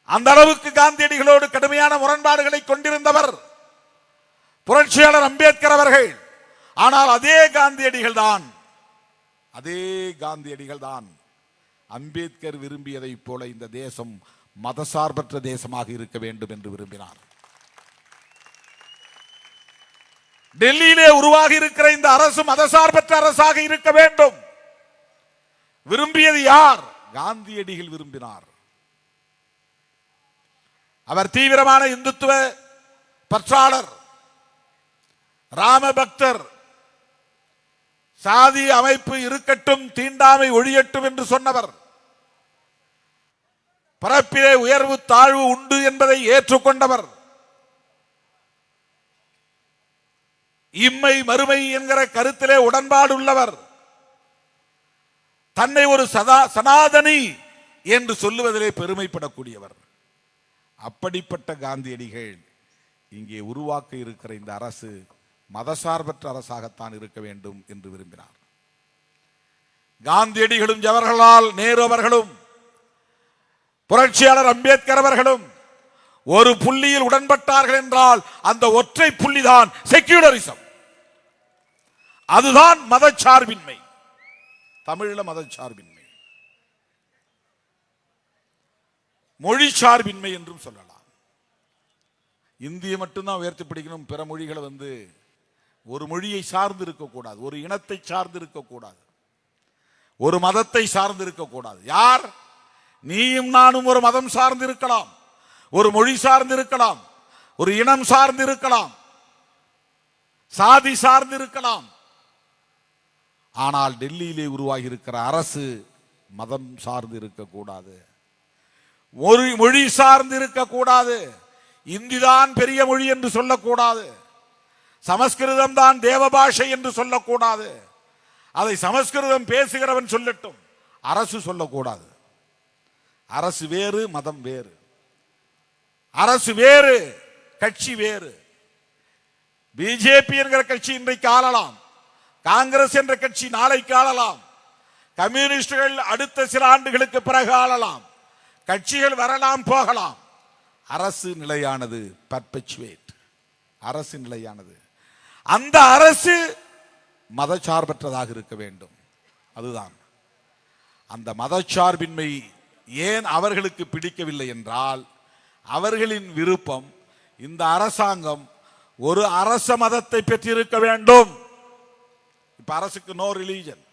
அந்த அளவுக்கு காந்தியடிகளோடு கடுமையான முரண்பாடுகளை கொண்டிருந்தவர் புரட்சியாளர் அம்பேத்கர் அவர்கள். ஆனால் அதே காந்தியடிகள் தான் அம்பேத்கர் விரும்பியதை போல இந்த தேசம் மதசார்பற்ற தேசமாக இருக்க வேண்டும் என்று விரும்பினார். டெல்லியிலே உருவாகி இருக்கிற இந்த அரசு மதசார்பற்ற அரசாக இருக்க வேண்டும். விரும்பியது யார்? காந்தியடிகள் விரும்பினார். அவர் தீவிரமான இந்துத்துவ பற்றாளர், ராம பக்தர். சாதி அமைப்பு இருக்கட்டும், தீண்டாமை ஒழியட்டும் என்று சொன்னவர். பரப்பிலே உயர்வு தாழ்வு உண்டு என்பதை ஏற்றுக்கொண்டவர். இம்மை மறுமை என்கிற கருத்திலே உடன்பாடு உள்ளவர். தன்னை ஒரு சனாதனி என்று சொல்லுவதிலே பெருமைப்படக்கூடியவர். அப்படிப்பட்ட காந்தியடிகள் இங்கே உருவாக்க இருக்கிற இந்த அரசு மதசார்பற்ற அரசாகத்தான் இருக்க வேண்டும் என்று விரும்பினார். காந்தியடிகளும் ஜவஹர்லால் நேரு அவர்களும் புரட்சியாளர் அம்பேத்கர் அவர்களும் ஒரு புள்ளியில் உடன்பட்டார்கள் என்றால் அந்த ஒற்றை புள்ளிதான் செக்யூலரிசம். அதுதான் மதச்சார்பின்மை. தமிழில் மதச்சார்பின்மை, மொழி சார்பின்மை என்றும் சொல்லலாம். இந்திய மட்டும்தான் உயர்த்தி பிடிக்கணும், பிற மொழிகளை ஒரு மொழியை சார்ந்து இருக்கக்கூடாது, ஒரு இனத்தை சார்ந்து இருக்கக்கூடாது, ஒரு மதத்தை சார்ந்து இருக்கக்கூடாது. யார்? நீயும் நானும் ஒரு மதம் சார்ந்து இருக்கலாம், ஒரு மொழி சார்ந்து இருக்கலாம், ஒரு இனம் சார்ந்து இருக்கலாம், சாதி சார்ந்து இருக்கலாம். ஆனால் டெல்லியிலே உருவாகி இருக்கிற அரசு மதம் சார்ந்து இருக்கக்கூடாது, ஒரு மொழி சார்ந்து இருக்கக்கூடாது. இந்திதான் பெரிய மொழி என்று சொல்லக்கூடாது, சமஸ்கிருதம் தான் தேவ பாஷை என்று சொல்லக்கூடாது. அதை சமஸ்கிருதம் பேசுகிறவன் சொல்லட்டும், அரசு சொல்லக்கூடாது. அரசு வேறு, மதம் வேறு. அரசு வேறு, கட்சி வேறு. பிஜேபி என்கிற கட்சி இன்றைக்கு ஆளலாம், காங்கிரஸ் என்ற கட்சி நாளைக்கு ஆளலாம், கம்யூனிஸ்டுகள் அடுத்த சில ஆண்டுகளுக்கு பிறகு ஆளலாம். கட்சிகள் வரலாம் போகலாம். அரசு நிலையானது, பர்பெச்சுவேட். அரசு நிலையானது. அந்த அரசு மதச்சார்பற்றதாக இருக்க வேண்டும். அதுதான் அந்த மதச்சார்பின்மை ஏன் அவர்களுக்கு பிடிக்கவில்லை என்றால், அவர்களின் விருப்பம் இந்த அரசாங்கம் ஒரு அரச மதத்தை பெற்றிருக்க வேண்டும். இப்ப அரசுக்கு நோ ரிலீஜன்,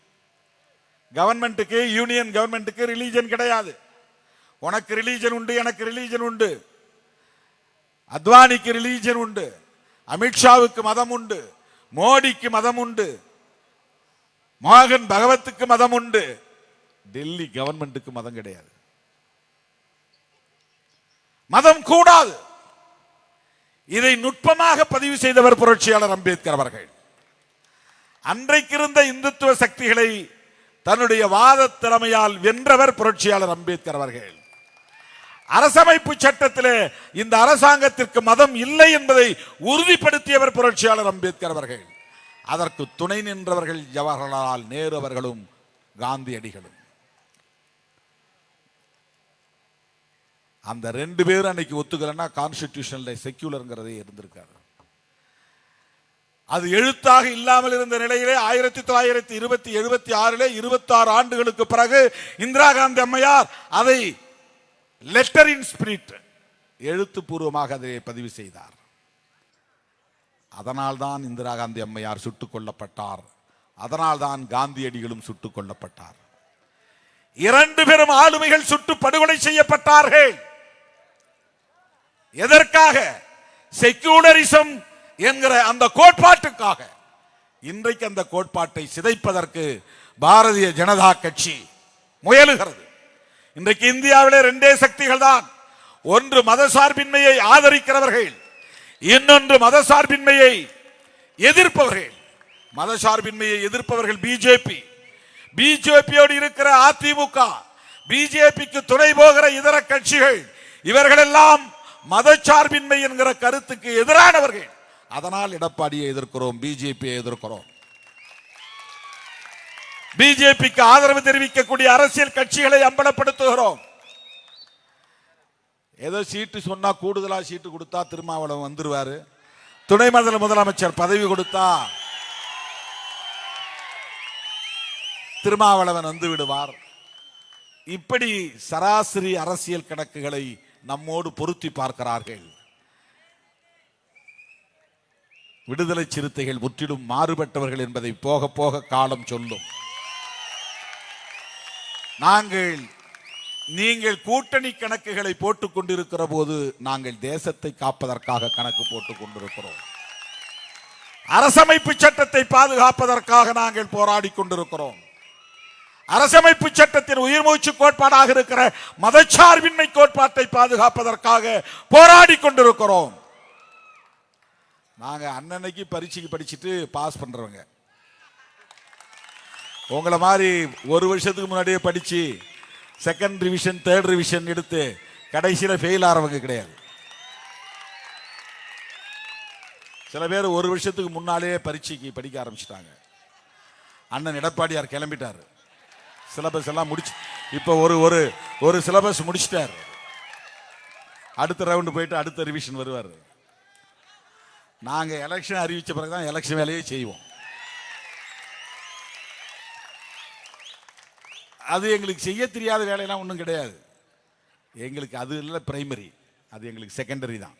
கவர்மெண்ட்டுக்கு, யூனியன் கவர்மெண்ட்டுக்கு ரிலீஜன் கிடையாது. உனக்கு ரிலீஜன் உண்டு, எனக்கு ரிலீஜன் உண்டு, அத்வானிக்கு ரிலீஜன் உண்டு, அமித்ஷாவுக்கு மதம் உண்டு, மோடிக்கு மதம் உண்டு, மோகன் பகவத்துக்கு மதம் உண்டு. டெல்லி கவர்மெண்ட்டுக்கு மதம் கிடையாது, மதம் கூடாது. இதை நுட்பமாக பதிவு செய்தவர் புரட்சியாளர் அம்பேத்கர் அவர்கள். அன்றைக்கு இருந்த இந்துத்துவ சக்திகளை தன்னுடைய வாத திறமையால் வென்றவர் புரட்சியாளர் அம்பேத்கர் அவர்கள். அரசமைப்பு சட்டத்திலே இந்த அரசாங்கத்திற்கு மதம் இல்லை என்பதை உறுதிப்படுத்தியவர் புரட்சியாளர் அம்பேத்கர் அவர்கள். அதற்கு துணை நின்றவர்கள் ஜவஹர்லால் நேரு அவர்களும் காந்தியடிகளும். அந்த ரெண்டு பேரும் அன்னைக்கு ஒத்துக்கலன்னா கான்ஸ்டிடியூஷன்ல செக்யூலர்ங்கிறதே இருந்திருக்காரு. அது எழுத்தாக இல்லாமல் இருந்த நிலையிலே 1976 26 ஆண்டுகளுக்கு பிறகு இந்திரா காந்தி அம்மையார் அதை லெட்டர் இன் ஸ்பிரிட் எழுத்துப்பூர்வமாக அதை பதிவு செய்தார். அதனால்தான் இந்திரா காந்தி அம்மையார் சுட்டுக் கொல்லப்பட்டார். அதனால்தான் காந்தியடிகளும் சுட்டுக் கொல்லப்பட்டார். இரண்டு பெரும் ஆளுமைகள் சுட்டு படுகொலை செய்யப்பட்டார்கள். எதற்காக? செக்யூலரிசம் என்கிற அந்த கோட்பாட்டுக்காக. இன்றைக்கு அந்த கோட்பாட்டை சிதைப்பதற்கு பாரதிய ஜனதா கட்சி முயலுகிறது. இன்றைக்கு இந்தியாவிலே ரெண்டே சக்திகள் தான். ஒன்று மதசார்பின்மையை ஆதரிக்கிறவர்கள், இன்னொன்று மதசார்பின்மையை எதிர்ப்பவர்கள். மதசார்பின்மையை எதிர்ப்பவர்கள் பிஜேபி, பிஜேபியோடு இருக்கிற அதிமுக, பிஜேபிக்கு துணை போகிற இதர கட்சிகள், இவர்களெல்லாம் மதச்சார்பின்மை என்கிற கருத்துக்கு எதிரானவர்கள். அதனால் எடப்பாடியை எதிர்க்கிறோம், பிஜேபியை எதிர்க்கிறோம். பிஜேபிக்கு ஆதரவு தெரிவிக்கக்கூடிய அரசியல் கட்சிகளை அம்பலப்படுத்துகிறோம். ஏதோ சீட்டு சொன்னா கூடுதலா சீட்டு கொடுத்தா திருமாவளவன் வந்துருவாரு, துணை முதலமைச்சர் பதவி கொடுத்தா திருமாவளவன் வந்து விடுவார். இப்படி சராசரி அரசியல் கணக்குகளை நம்மோடு பொருத்தி பார்க்கிறார்கள். விடுதலை சிறுத்தைகள் முற்றிலும் மாறுபட்டவர்கள் என்பதை போக போக காலம் சொல்லும். நீங்கள் கூட்டணி கணக்குகளை போட்டுக் கொண்டிருக்கிற போது நாங்கள் தேசத்தை காப்பதற்காக கணக்கு போட்டுக் கொண்டிருக்கிறோம். அரசமைப்பு சட்டத்தை பாதுகாப்பதற்காக நாங்கள் போராடி கொண்டிருக்கிறோம். அரசமைப்பு சட்டத்தின் உயிர் மூச்சு கோட்பாடாக இருக்கிற மதச்சார்பின்மை கோட்பாட்டை பாதுகாப்பதற்காக போராடி கொண்டிருக்கிறோம். நாங்க அன்னன்னைக்கு பரீட்சைக்கு படிச்சுட்டு பாஸ் பண்றவங்க. உங்களை மாதிரி ஒரு வருஷத்துக்கு முன்னாடியே படிச்சு செகண்ட் ரிவிஷன் தேர்ட் ரிவிஷன் எடுத்து கடைசியில ஃபெயில் ஆறவங்க கிடையாது. சில பேர் ஒரு வருஷத்துக்கு முன்னாலே பரீட்சைக்கு படிக்க ஆரம்பிச்சிட்டாங்க. அண்ணன் எடப்பாடியார் கிளம்பிட்டாரு, சிலபஸ் எல்லாம் முடிச்சு இப்ப ஒரு சிலபஸ் முடிச்சிட்டார். அடுத்த ரவுண்டு போயிட்டு அடுத்த ரிவிஷன் வருவார். நாங்க எலெக்ஷன் அறிவிச்ச பிறகுதான் எலெக்ஷன் வேலையே செய்வோம். அது எங்களுக்கு செய்ய தெரியாத வேலையெல்லாம் ஒன்றும் கிடையாது. எங்களுக்கு அது இல்லை பிரைமரி, அது எங்களுக்கு செகண்டரி தான்.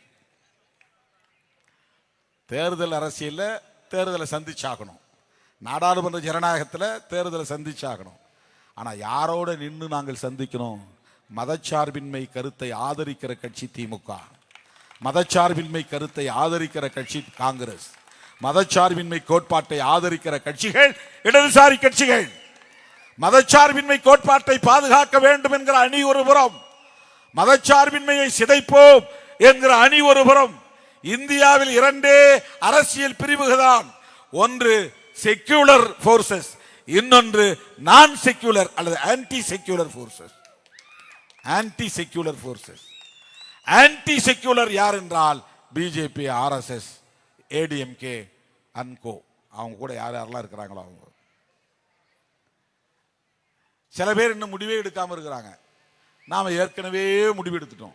தேர்தல் அரசியலில் தேர்தலை சந்திச்சாகணும், நாடாளுமன்ற ஜனநாயகத்தில் தேர்தலை சந்திச்சாகணும். ஆனால் யாரோட நின்று நாங்கள் சந்திக்கணும்? மதச்சார்பின்மை கருத்தை ஆதரிக்கிற கட்சி திமுக, மதச்சார்பின்மை கருத்தை ஆதரிக்கிற கட்சி காங்கிரஸ், மதச்சார்பின்மை கோட்பாட்டை ஆதரிக்கிற கட்சிகள் இடதுசாரி கட்சிகள். மதச்சார்பின்மை கோட்பாட்டை பாதுகாக்க வேண்டும் என்கிற அணி ஒரு புறம், மதச்சார்பின்மையை சிதைப்போம் என்கிற அணி ஒரு புறம். இந்தியாவில் இரண்டே அரசியல் பிரிவுகள் தான். ஒன்று செக்யூலர் போர்சஸ், இன்னொன்று நான் செக்யூலர் அல்லது anti secular forces. Anti secular forces, anti secular யார் என்றால் பிஜேபி, ஆர்எஸ்எஸ், ஏடிஎம்கே அன்கோ, அவங்க கூட யார் யாரெல்லாம் இருக்கிறாங்களோ அவங்க. சில பேர் இன்னும் முடிவே எடுக்காம இருக்கிறாங்க. நாம ஏற்கனவே முடிவு எடுத்துட்டோம்,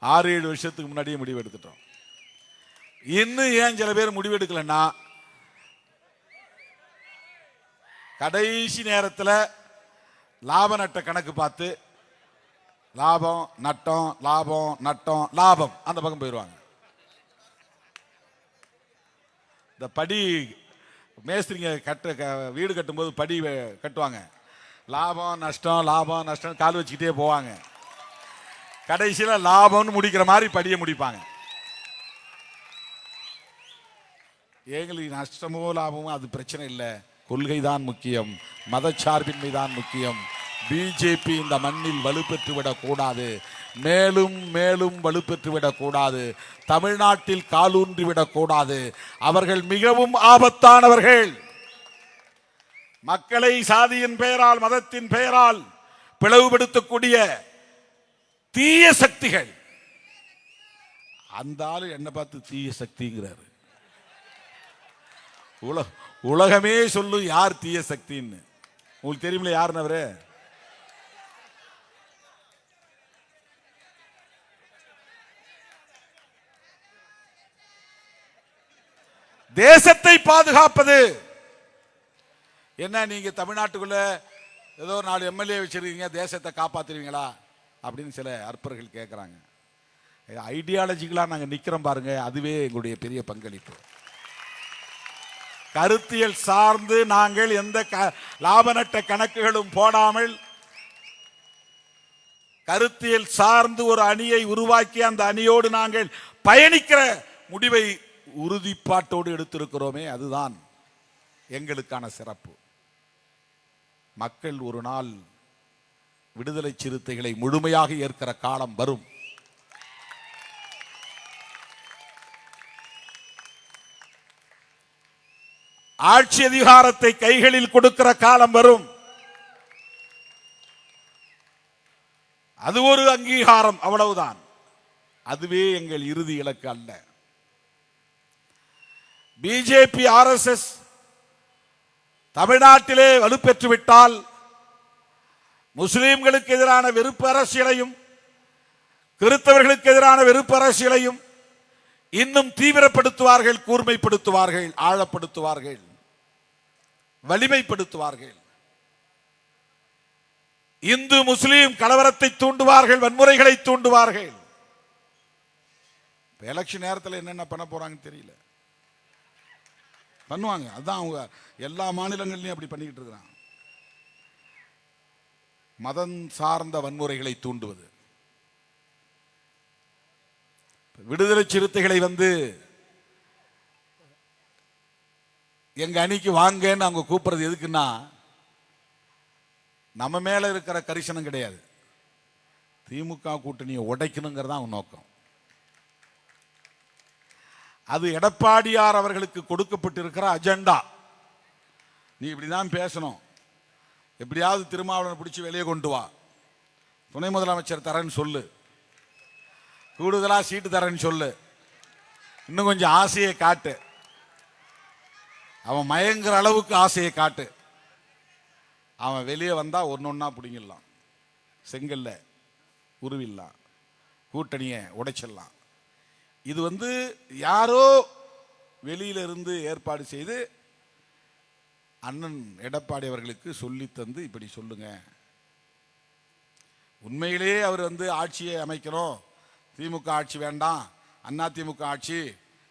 6-7 வருஷத்துக்கு முன்னாடியே முடிவு எடுத்துட்டோம். இன்னும் ஏன் சில பேர் முடிவு எடுக்கலன்னா, கடைசி நேரத்தில் லாப நட்ட கணக்கு பார்த்து லாபம் நட்டம் லாபம் நட்டம் லாபம் அந்த பக்கம் போயிடுவாங்க. இந்த படி மேஸ்திரிங்க வீடு கட்டும்போது படி கட்டுவாங்க. லாபம் நஷ்டம் கால் வச்சுக்கிட்டே போவாங்க. கடைசியில் லாபம்னு முடிக்கிற மாதிரி படியை முடிப்பாங்க. எங்களுக்கு நஷ்டமோ லாபமோ அது பிரச்சனை இல்லை. கொள்கை தான் முக்கியம், மதச்சார்பின்மை தான் முக்கியம். பிஜேபி இந்த மண்ணில் வலுப்பெற்றுவிடக் கூடாது, மேலும் மேலும் வலுப்பெற்றுவிடக் கூடாது, தமிழ்நாட்டில் காலூன்றிவிடக் கூடாது. அவர்கள் மிகவும் ஆபத்தானவர்கள். மக்களை சாதியின் பெயரால் மதத்தின் பெயரால் பிளவுபடுத்தக்கூடிய தீய சக்திகள். அந்த ஆளு என்ன பார்த்து தீய சக்திங்கிறாரு. உலகமே சொல்லு யார் தீய சக்தின்னு. உங்களுக்கு தெரியுமில்ல யாருன்னு அவரு? தேசத்தை பாதுகாப்பது என்ன? நீங்க தமிழ்நாட்டுக்குள்ள ஏதோ 4 எம்எல்ஏ வச்சிருக்கீங்க, தேசத்தை காப்பாத்துருவீங்களா அப்படின்னு சில அற்பர்கள் கேட்குறாங்க. ஐடியாலஜிக்கலாக நாங்கள் நிற்கிறோம் பாருங்க, அதுவே எங்களுடைய பெரிய பங்களிப்பு. கருத்தியல் சார்ந்து நாங்கள் எந்த லாப நட்ட கணக்குகளும் போடாமல் கருத்தியல் சார்ந்து ஒரு அணியை உருவாக்கி அந்த அணியோடு நாங்கள் பயணிக்கிற முடிவை உறுதிப்பாட்டோடு எடுத்திருக்கிறோமே, அதுதான் எங்களுக்கான சிறப்பு. மக்கள் ஒரு நாள் விடுதலை சிறுத்தைகளை முழுமையாக ஏற்கிற காலம் வரும். ஆட்சி அதிகாரத்தை கைகளில் கொடுக்கிற காலம் வரும். அது ஒரு அங்கீகாரம், அவ்வளவுதான். அதுவே எங்கள் இறுதி இலக்கு அல்ல. பிஜேபி ஆர்எஸ்எஸ் தமிழ்நாட்டிலே வலுப்பெற்றுவிட்டால் முஸ்லிம்களுக்கு எதிரான வெறுப்பு அரசியலையும் கிறிஸ்தவர்களுக்கு எதிரான வெறுப்பு அரசியலையும் இன்னும் தீவிரப்படுத்துவார்கள், கூர்மைப்படுத்துவார்கள், ஆழப்படுத்துவார்கள், வலிமைப்படுத்துவார்கள். இந்து முஸ்லீம் கலவரத்தை தூண்டுவார்கள், வன்முறைகளை தூண்டுவார்கள். எலெக்ஷன் நேரத்தில் என்னென்ன பண்ண போறாங்கன்னு தெரியல, பண்ணுவாங்க. அதுதான் அவங்க எல்லா மாநிலங்கள்லையும் அப்படி பண்ணிக்கிட்டு இருக்கிறாங்க. மதம் சார்ந்த வன்முறைகளை தூண்டுவது. விடுதலை சிறுத்தைகளை எங்க அணிக்கு வாங்கன்னு அவங்க கூப்பிடுறது எதுக்குன்னா, நம்ம மேல இருக்கிற கரிசனம் கிடையாது, திமுக கூட்டணியை உடைக்கணுங்கிறதா அவங்க நோக்கம். அது எடப்பாடியார் அவர்களுக்கு கொடுக்கப்பட்டிருக்கிற அஜெண்டா. நீ இப்படிதான் பேசணும், எப்படியாவது திருமாவளவனை பிடிச்சி வெளியே கொண்டு வா, துணை முதலமைச்சர் தரேன்னு சொல்லு, கூடுதலா சீட்டு தரேன்னு சொல்லு, இன்னும் கொஞ்சம் ஆசையை காட்டு, அவன் மயங்குற அளவுக்கு ஆசையை காட்டு. அவன் வெளியே வந்தா ஒன்னொன்னா பிடிங்கிடலாம், செங்கல்ல உருவிடலாம், கூட்டணியை உடைச்சிடலாம். இது யாரோ வெளியில இருந்து ஏற்பாடு செய்து அண்ணன் எடப்பாடி அவர்களுக்கு சொல்லி தந்து இப்படி சொல்லுங்க. உண்மையிலேயே அவர் ஆட்சியை அமைக்கணும், திமுக ஆட்சி வேண்டாம், அண்ணா திமுக ஆட்சி,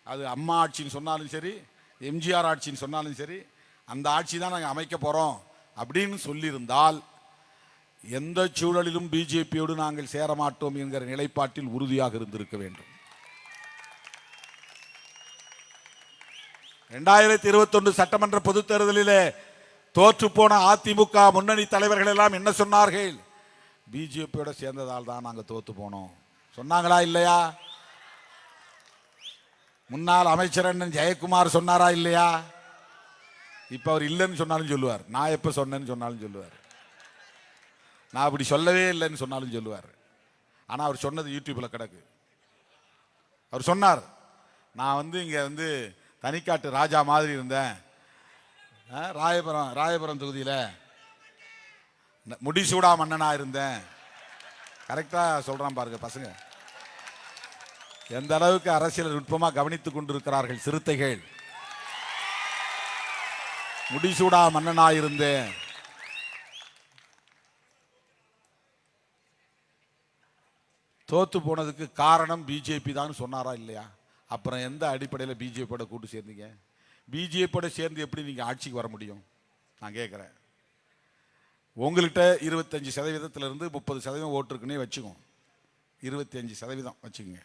அது அம்மா ஆட்சின்னு சொன்னாலும் சரி, எம்ஜிஆர் ஆட்சின்னு சொன்னாலும் சரி, அந்த ஆட்சி தான் நாங்கள் அமைக்க போறோம் அப்படின்னு சொல்லியிருந்தால் எந்த சூழலிலும் பிஜேபியோடு நாங்கள் சேரமாட்டோம் என்கிற நிலைப்பாட்டில் உறுதியாக இருந்திருக்க வேண்டும். 2021 சட்டமன்ற பொதுத் தேர்தலிலே தோற்று போன அதிமுக முன்னணி தலைவர்கள் எல்லாம் என்ன சொன்னார்கள்? பிஜேபியோட சேர்ந்ததால் தான் நாங்கள் தோத்து போனோம் சொன்னாங்களா இல்லையா? முன்னாள் அமைச்சர் அண்ணன் ஜெயக்குமார் சொன்னாரா இல்லையா? இப்ப அவர் இல்லைன்னு சொன்னாலும் சொல்லுவார், நான் எப்ப சொன்னேன்னு சொன்னாலும் சொல்லுவார், நான் அப்படி சொல்லவே இல்லைன்னு சொன்னாலும் சொல்லுவார். ஆனா அவர் சொன்னது யூடியூப்ல கிடக்கு. அவர் சொன்னார், நான் இங்க தனிக்காட்டு ராஜா மாதிரி இருந்தேன், ராயபுரம் தொகுதியில் முடிசூடா மன்னனா இருந்தேன். கரெக்டா சொல்றான் பாருங்க பசங்க, எந்த அளவுக்கு அரசியல் நுட்பமா கவனித்துக் கொண்டிருக்கிறார்கள் சிறுத்தைகள். முடிசூடா மன்னனா இருந்தேன், தோத்து போனதுக்கு காரணம் பிஜேபி தான் சொன்னாரா இல்லையா? அப்புறம் எந்த அடிப்படையில் பிஜேபியோட கூட்டு சேர்ந்தீங்க? பிஜேபியோட சேர்ந்து எப்படி நீங்கள் ஆட்சிக்கு வர முடியும்? நான் கேட்குறேன். உங்கள்கிட்ட 25% 30% ஓட்டு இருக்குன்னே வச்சுக்கோங்க. 25% வச்சுக்கோங்க.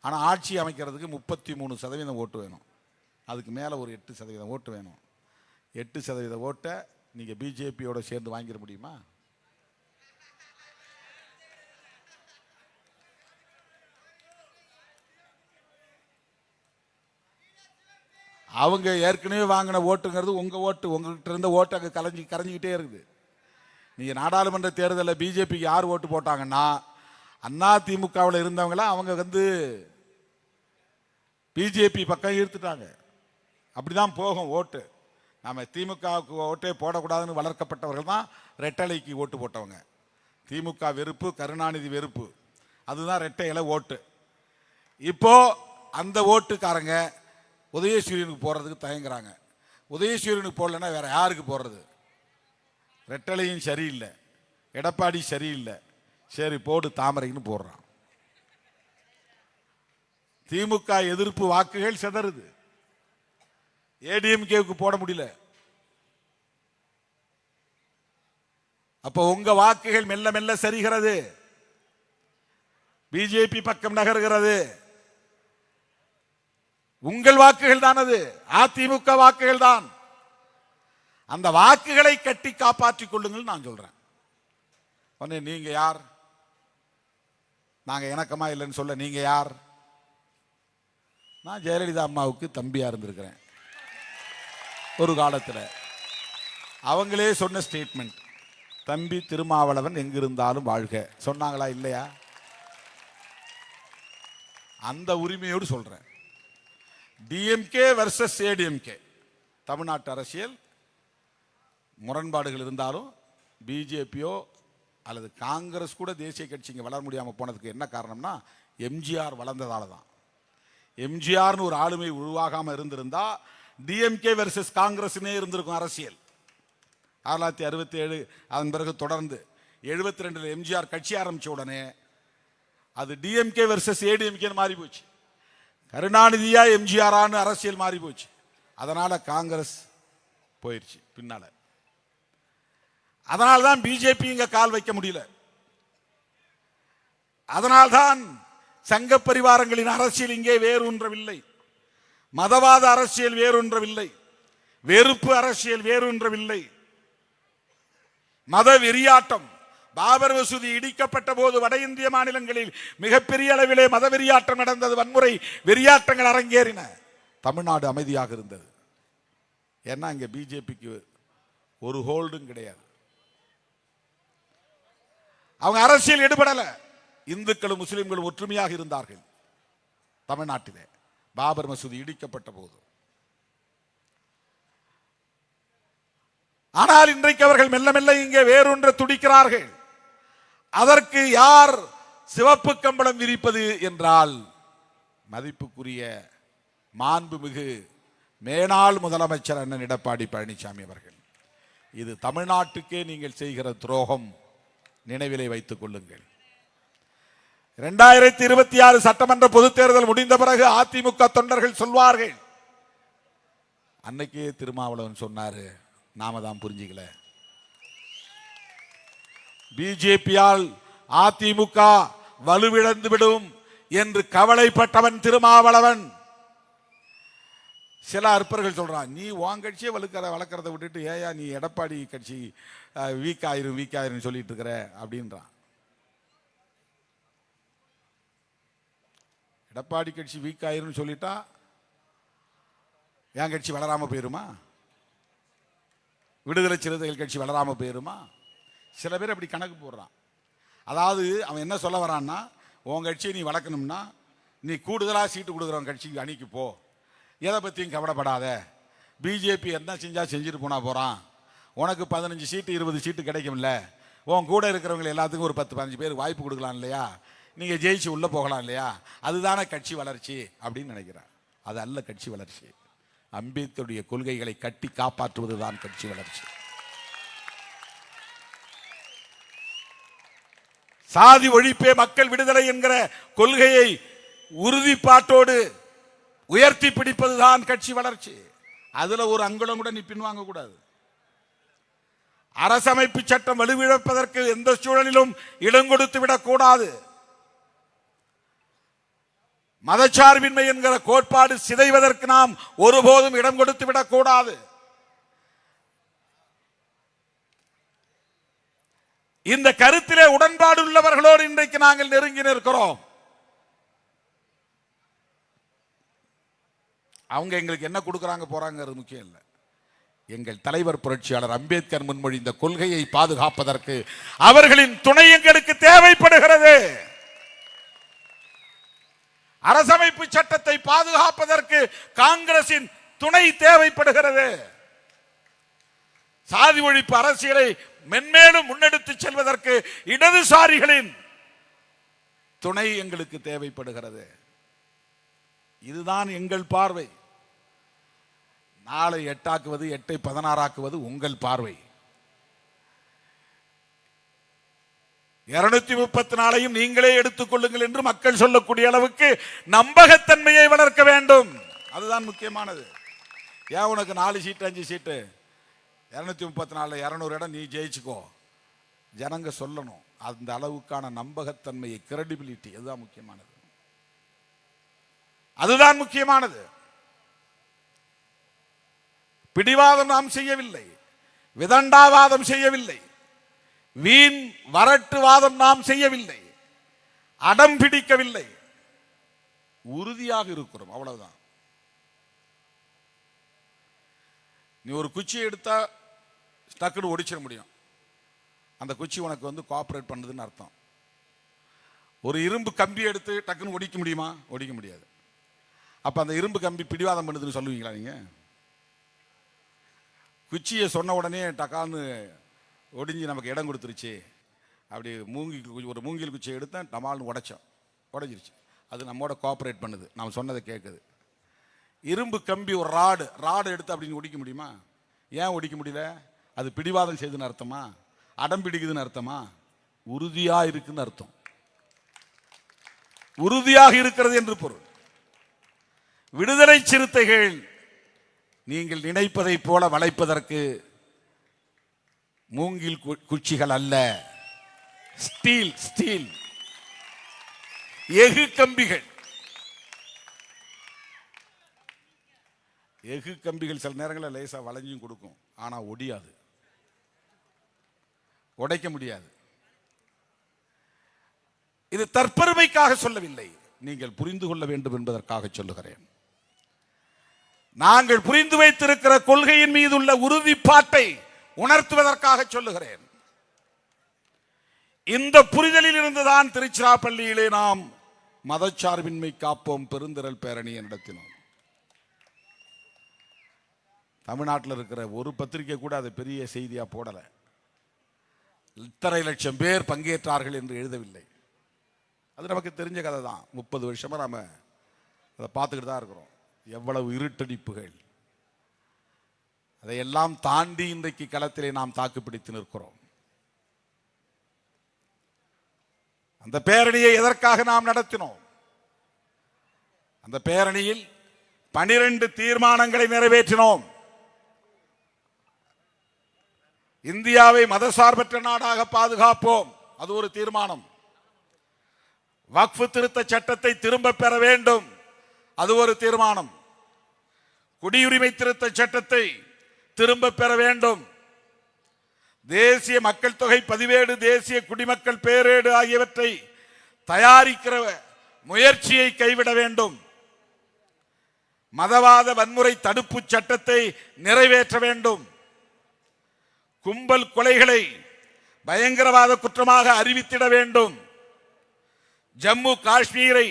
ஆனால் ஆட்சி அமைக்கிறதுக்கு 33% ஓட்டு வேணும். அதுக்கு மேலே ஒரு 8% ஓட்டு வேணும். 8% ஓட்டை நீங்கள் பிஜேபியோட சேர்ந்து வாங்கிட முடியுமா? அவங்க ஏற்கனவே வாங்கின ஓட்டுங்கிறது உங்கள் ஓட்டு. உங்கள்கிட்ட இருந்த ஓட்டு அங்கே கரைஞ்சிக்கிட்டே இருக்குது. நீங்கள் நாடாளுமன்ற தேர்தலில் பிஜேபிக்கு யார் ஓட்டு போட்டாங்கன்னா, அதிமுகவில் இருந்தவங்களாம் அவங்க பிஜேபி பக்கம் ஈர்த்துட்டாங்க. அப்படிதான் போகும் ஓட்டு. நம்ம திமுகவுக்கு ஓட்டே போடக்கூடாதுன்னு வளர்க்கப்பட்டவர்கள் தான் ரெட்டலைக்கு ஓட்டு போட்டவங்க. திமுக வெறுப்பு, கருணாநிதி வெறுப்பு, அதுதான் ரெட்டை இலை ஓட்டு. இப்போ அந்த ஓட்டுக்காரங்க உதயசூரியனுக்கு போடுறதுக்கு தயங்குறாங்க. உதயசூரியனுக்கு போடலன்னா வேற யாருக்கு போடுறது? ரெட்டலையும் சரியில்லை, எடப்பாடி சரியில்லை, சரி போடு தாமரைன்னு போடுறான். திமுக எதிர்ப்பு வாக்குகள் சிதறுது. ஏடிஎம்கேவுக்கு போட முடியல. அப்போ உங்க வாக்குகள் மெல்ல மெல்ல சரிகிறது, பிஜேபி பக்கம் நகர்கிறது. உங்கள் வாக்குகள் தான் அது, அதிமுக வாக்குகள் தான். அந்த வாக்குகளை கட்டி காப்பாற்றிக் கொள்ளுங்கள் நான் சொல்றேன். நீங்க யார்? நாங்க இணக்கமா இல்லைன்னு சொல்ல நீங்க யார்? நான் ஜெயலலிதா அம்மாவுக்கு தம்பியா இருந்திருக்கிறேன் ஒரு காலத்தில். அவங்களே சொன்ன ஸ்டேட்மெண்ட், தம்பி திருமாவளவன் எங்கிருந்தாலும் வாழ்க சொன்னாங்களா இல்லையா? அந்த உரிமையோடு சொல்றேன். டிஎம்கே வர்சஸ் ஏடிஎம்கே, தமிழ்நாட்டு அரசியல் முரண்பாடுகள் இருந்தாலும் பிஜேபியோ அல்லது காங்கிரஸ் கூட தேசிய கட்சிங்க வளர முடியாமல் போனதுக்கு என்ன காரணம்னா, எம்ஜிஆர் வளர்ந்ததால தான். எம்ஜிஆர்னு ஒரு ஆளுமை உருவாகாமல் இருந்திருந்தா டிஎம்கே வர்சஸ் காங்கிரஸ்னே இருந்திருக்கும் அரசியல். 1967 அதன் பிறகு தொடர்ந்து 72 எம்ஜிஆர் கட்சி ஆரம்பிச்ச உடனே அது டிஎம்கே வர்சஸ் ஏடிஎம்கேன்னு மாறி போச்சு. கருணாநிதியா எம்ஜிஆரான்னு அரசியல் மாறி போச்சு. அதனால காங்கிரஸ் போயிடுச்சு பின்னால. அதனால்தான் பிஜேபி இங்க கால் வைக்க முடியல. அதனால்தான் சங்க பரிவாரங்களின் அரசியல் இங்கே வேரூன்றவில்லை, மதவாத அரசியல் வேரூன்றவில்லை, வெறுப்பு அரசியல் வேரூன்றவில்லை. மத வெறியாட்டம், பாபர் மசூதி இடிக்கப்பட்ட போது வட இந்திய மாநிலங்களில் மிகப்பெரிய அளவிலே மத வெறியாட்டம் நடந்தது, வன்முறை வெறியாட்டங்கள் அரங்கேறின. தமிழ்நாடு அமைதியாக இருந்தது. ஏன்னா இங்க பிஜேபிக்கு ஒரு ஹோல்டும் கிடையாது. அவங்க அரசியல் ஈடுபடல. இந்துக்களும் முஸ்லிம்களும் ஒற்றுமையாக இருந்தார்கள் தமிழ்நாட்டிலே பாபர் மசூதி இடிக்கப்பட்ட போது. ஆனால் இன்றைக்கு அவர்கள் மெல்ல மெல்ல இங்கே வேறொன்று துடிக்கிறார்கள். அதற்கு யார் சிவப்பு கம்பளம் விரிப்பது என்றால் மதிப்புக்குரிய மாண்புமிகு மேனாள் முதலமைச்சர் அண்ணன் எடப்பாடி பழனிசாமி அவர்கள். இது தமிழ்நாட்டுக்கே நீங்கள் செய்கிற துரோகம், நினைவிலே வைத்துக் கொள்ளுங்கள். 2026 சட்டமன்ற பொதுத் தேர்தல் முடிந்த பிறகு அதிமுக தொண்டர்கள் சொல்வார்கள், அன்னைக்கே திருமாவளவன் சொன்னாரு, நாம தான் புரிஞ்சுக்கல. பிஜேபியால் அதிமுக வலுவிழந்து விடும் என்று கவலைப்பட்டவன் திருமாவளவன். சில அற்பர்கள் சொல்றான், நீ உன் கட்சியை வளர்க்கறத விட்டுட்டு ஏயா நீ எடப்பாடி கட்சி வீக் ஆயிரும் சொல்லிட்டு இருக்கிற அப்படின்றான். எடப்பாடி கட்சி வீக் ஆயிரும் சொல்லிட்டா என் கட்சி வளராம போயிருமா? விடுதலை சிறுத்தைகள் கட்சி வளராம போயிருமா? சில பேர் அப்படி கணக்கு போடுறான். அதாவது அவன் என்ன சொல்ல வரான்னா, உன் கட்சியை நீ வளர்க்கணும்னா நீ கூடுதலாக சீட்டு கொடுக்குறவன் கட்சிக்கு அணிக்கு போ, எதை பற்றியும் கவலைப்படாத, பிஜேபி என்ன செஞ்சா செஞ்சுட்டு போனா போறான், உனக்கு 15 சீட்டு 20 சீட்டு கிடைக்கும்ல, உன் கூட இருக்கிறவங்க எல்லாத்துக்கும் ஒரு 10-15 பேர் வாய்ப்பு கொடுக்கலாம் இல்லையா, நீங்க ஜெயிச்சு உள்ள போகலாம் இல்லையா, அதுதானே கட்சி வளர்ச்சி அப்படின்னு நினைக்கிறார். அது அல்ல கட்சி வளர்ச்சி. அம்பேத்கருடைய கொள்கைகளை கட்டி காப்பாற்றுவதுதான் கட்சி வளர்ச்சி. சாதி ஒழிப்பே மக்கள் விடுதலை என்கிற கொள்கையை உறுதிப்பாட்டோடு உயர்த்தி பிடிப்பதுதான் கட்சி வளர்ச்சி. அதுல ஒரு அங்குலம் கூட நீ பின்வாங்க கூடாது. அரசமைப்பு சட்டம் வலுவிழப்பதற்கு எந்த சூழலிலும் இடம் கொடுத்து விடக்கூடாது. மதச்சார்பின்மை என்கிற கோட்பாடு சிதைவதற்கு நாம் ஒருபோதும் இடம் கொடுத்து விடக்கூடாது. இந்த கருத்திலே உடன்பாடு உள்ளவர்களோடு இன்றைக்கு நாங்கள் நெருங்கி நிற்கிறோம். அவங்க எங்களுக்கு என்ன கொடுக்கறாங்க போறாங்கிறது முக்கியம் இல்லை. எங்கள் தலைவர் புரட்சியாளர் அம்பேத்கர் முன்மொழிந்த கொள்கையை பாதுகாப்பதற்கு அவர்களின் துணை எங்களுக்கு தேவைப்படுகிறது. அரசமைப்பு சட்டத்தை பாதுகாப்பதற்கு காங்கிரசின் துணை தேவைப்படுகிறது. சாதி ஒழிப்பு அரசியலை மென்மேலும் முன்னெடுத்து செல்வதற்கு இடதுசாரிகளின் துணை எங்களுக்கு தேவைப்படுகிறது. இதுதான் எங்கள் பார்வை. நாளை 8 ஆக்குவது 8 16 ஆக்குவது உங்கள் பார்வை. 234 நீங்களே எடுத்துக் கொள்ளுங்கள் என்று மக்கள் சொல்லக்கூடிய அளவுக்கு நம்பகத்தன்மையை வளர்க்க வேண்டும். அதுதான் முக்கியமானது. ஏன் உனக்கு 4 சீட்டு 5 சீட்டு 234 200 இடம் நீ ஜெயிச்சுக்கோ, ஜனங்க சொல்லணும். அந்த அளவுக்கான நம்பகத்தன்மையை, கிரெடிபிலிட்டி, அதுதான் முக்கியமானது. அதுதான் முக்கியமானது. பிடிவாதம் நாம் செய்யவில்லை, விதண்டாவாதம் செய்யவில்லை, வீண் வரட்டுவாதம் நாம் செய்யவில்லை, அடம் பிடிக்கவில்லை, உறுதியாக இருக்கிறோம். அவ்வளவுதான். நீ ஒரு குச்சியை எடுத்தா டக்குன்னு ஒடிச்சிட முடியும். அந்த குச்சி உனக்கு கோஆபரேட் பண்ணுதுன்னு அர்த்தம். ஒரு இரும்பு கம்பி எடுத்து டக்குன்னு ஒடிக்க முடியுமா? ஒடிக்க முடியாது. அப்ப அந்த இரும்பு கம்பி பிடிவாதம் பண்ணுதுன்னு சொல்லுவீங்களா நீங்க? குச்சியை சொன்ன உடனே டக்கான்னு ஒடிஞ்சு நமக்கு இடம் கொடுத்துருச்சு. அப்படி ஒரு மூங்கில் குச்சியை எடுத்தா டமால்னு உடைஞ்சிருச்சு. அது நம்மோட கோஆபரேட் பண்ணுது, நாம் சொன்னதை கேட்குது. இரும்பு கம்பி ஒரு ராடு எடுத்து அப்படின்னு ஒடிக்க முடியுமா? ஏன் ஒடிக்க முடியல? அது பிடிவாதம் செய்துன்னு அர்த்தமா? அடம் பிடிக்குதுன்னு அர்த்தமா? உறுதியா இருக்குன்னு அர்த்தம். உறுதியாக இருக்கிறது என்று பொருள். விடுதலை சிறுத்தைகள் நீங்கள் நினைப்பதை போல வளைப்பதற்கு மூங்கில் குச்சிகள் அல்ல, ஸ்டீல் எஃகு கம்பிகள். எஃகு கம்பிகள் சில நேரங்களில் லேசா வளைஞ்சும் கொடுக்கும், ஆனா ஒடியாது, உடைக்க முடியாது. இது தற்பெருமைக்காக சொல்லவில்லை, நீங்கள் புரிந்து கொள்ள வேண்டும் என்பதற்காக சொல்லுகிறேன். நாங்கள் புரிந்து வைத்திருக்கிற கொள்கையின் மீது உள்ள உறுதிப்பாட்டை உணர்த்துவதற்காக சொல்லுகிறேன். இந்த புரிதலில் இருந்துதான் திருச்சிராப்பள்ளியிலே நாம் மதச்சார்பின்மை காப்போம் பெருந்திரள் பேரணியை நடத்தினோம். தமிழ்நாட்டில் இருக்கிற ஒரு பத்திரிகை கூட அதை பெரிய செய்தியா போடல. இத்தனை லட்சம் பேர் பங்கேற்றார்கள் என்று எழுதவில்லை. அது நமக்கு தெரிஞ்ச கதை தான். 30 வருஷமா நாம அதை பார்த்துக்கிட்டு தான் இருக்கிறோம். எவ்வளவு இருட்டடிப்புகள், அதையெல்லாம் தாண்டி இன்றைக்கு களத்திலே நாம் தாக்குப்பிடித்து நிற்கிறோம். அந்த பேரணியை எதற்காக நாம் நடத்தினோம்? அந்த பேரணியில் 12 தீர்மானங்களை நிறைவேற்றினோம். இந்தியாவை மதசார்பற்ற நாடாக பாதுகாப்போம், அது ஒரு தீர்மானம். வக்ஃப் திருத்த சட்டத்தை திரும்ப பெற வேண்டும், அது ஒரு தீர்மானம். குடியுரிமை திருத்த சட்டத்தை திரும்ப பெற வேண்டும். தேசிய மக்கள் தொகை பதிவேடு, தேசிய குடிமக்கள் பேரேடு ஆகியவற்றை தயாரிக்கிற முயற்சியை கைவிட வேண்டும். மதவாத வன்முறை தடுப்பு சட்டத்தை நிறைவேற்ற வேண்டும். கும்பல் கொலைகளை பயங்கரவாத குற்றமாக அறிவித்திட வேண்டும். ஜம்மு காஷ்மீரை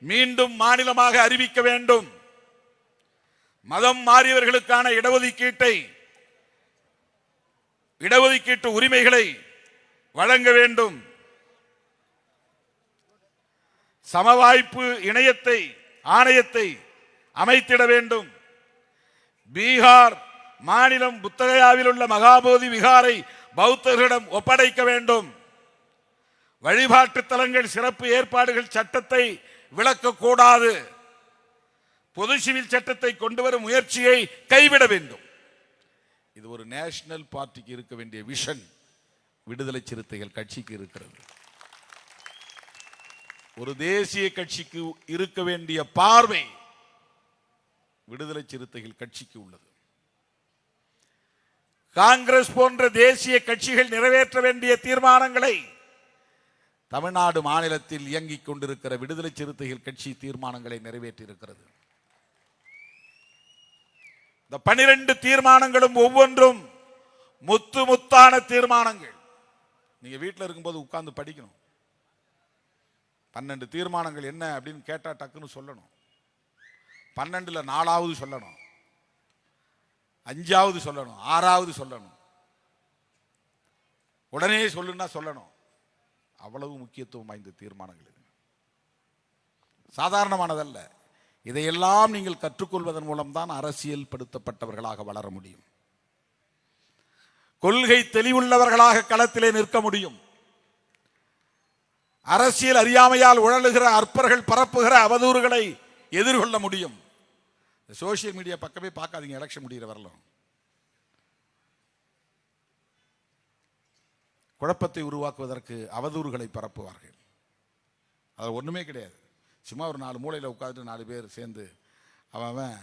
மீண்டும் மாநிலமாக அறிவிக்க வேண்டும். மதம் மாறியவர்களுக்கான இடஒதுக்கீட்டு உரிமைகளை வழங்க வேண்டும். சமவாய்ப்பு ஆணையத்தை அமைத்திட வேண்டும். பீகார் மாநிலம் புத்தகயாவில் உள்ள மகாபோதி விகாரை பௌத்தர்களிடம் ஒப்படைக்க வேண்டும். வழிபாட்டு தலங்கள் சிறப்பு ஏற்பாடுகள் சட்டத்தை விளக்கக்கூடாது. பொது சிவில் சட்டத்தை கொண்டு வரும் முயற்சியை கைவிட வேண்டும். இது ஒரு நேஷனல் பார்ட்டிக்கு இருக்க வேண்டிய விஷன் விடுதலை சிறுத்தைகள் கட்சிக்கு இருக்கிறது. ஒரு தேசிய கட்சிக்கு இருக்க வேண்டிய பார்வை விடுதலை சிறுத்தைகள் கட்சிக்கு உள்ளது. காங்கிரஸ் போன்ற தேசிய கட்சிகள் நிறைவேற்ற வேண்டிய தீர்மானங்களை தமிழ்நாடு மாநிலத்தில் இயங்கிக் கொண்டிருக்கிற விடுதலை சிறுத்தைகள் கட்சி தீர்மானங்களை நிறைவேற்றி இருக்கிறது. இந்த 12 தீர்மானங்களும் ஒவ்வொன்றும் முத்து முத்தான தீர்மானங்கள். நீங்க வீட்டில் இருக்கும்போது உட்கார்ந்து படிக்கணும். 12 தீர்மானங்கள் என்ன அப்படின்னு கேட்டா டக்குன்னு சொல்லணும். 12ல் 4வது சொல்லணும், 5வது சொல்லணும், 6வது சொல்லணும். உடனே சொல்லுன்னா சொல்லணும். அவ்வளவு முக்கியத்துவம் வாய்ந்த தீர்மானங்கள் இது. சாதாரணமானதல்ல. இதையெல்லாம் நீங்கள் கற்றுக்கொள்வதன் மூலம்தான் அரசியல் படுத்தப்பட்டவர்களாக வளர முடியும். கொள்கை தெளிவுள்ளவர்களாக களத்திலே நிற்க முடியும். அரசியல் அறியாமையால் உழலுகிற அற்பர்கள் பரப்புகிற அவதூறுகளை எதிர்கொள்ள முடியும். சோசியல் மீடியா பக்கமே பார்க்காதீங்க. எலெக்ஷன் முடிகிற வரலாம் குழப்பத்தை உருவாக்குவதற்கு அவதூறுகளை பரப்புவார்கள். அது ஒண்ணுமே கிடையாது. சும்மா ஒரு 4 மூலையில் உட்காந்துட்டு 4 பேர் சேர்ந்து அவன்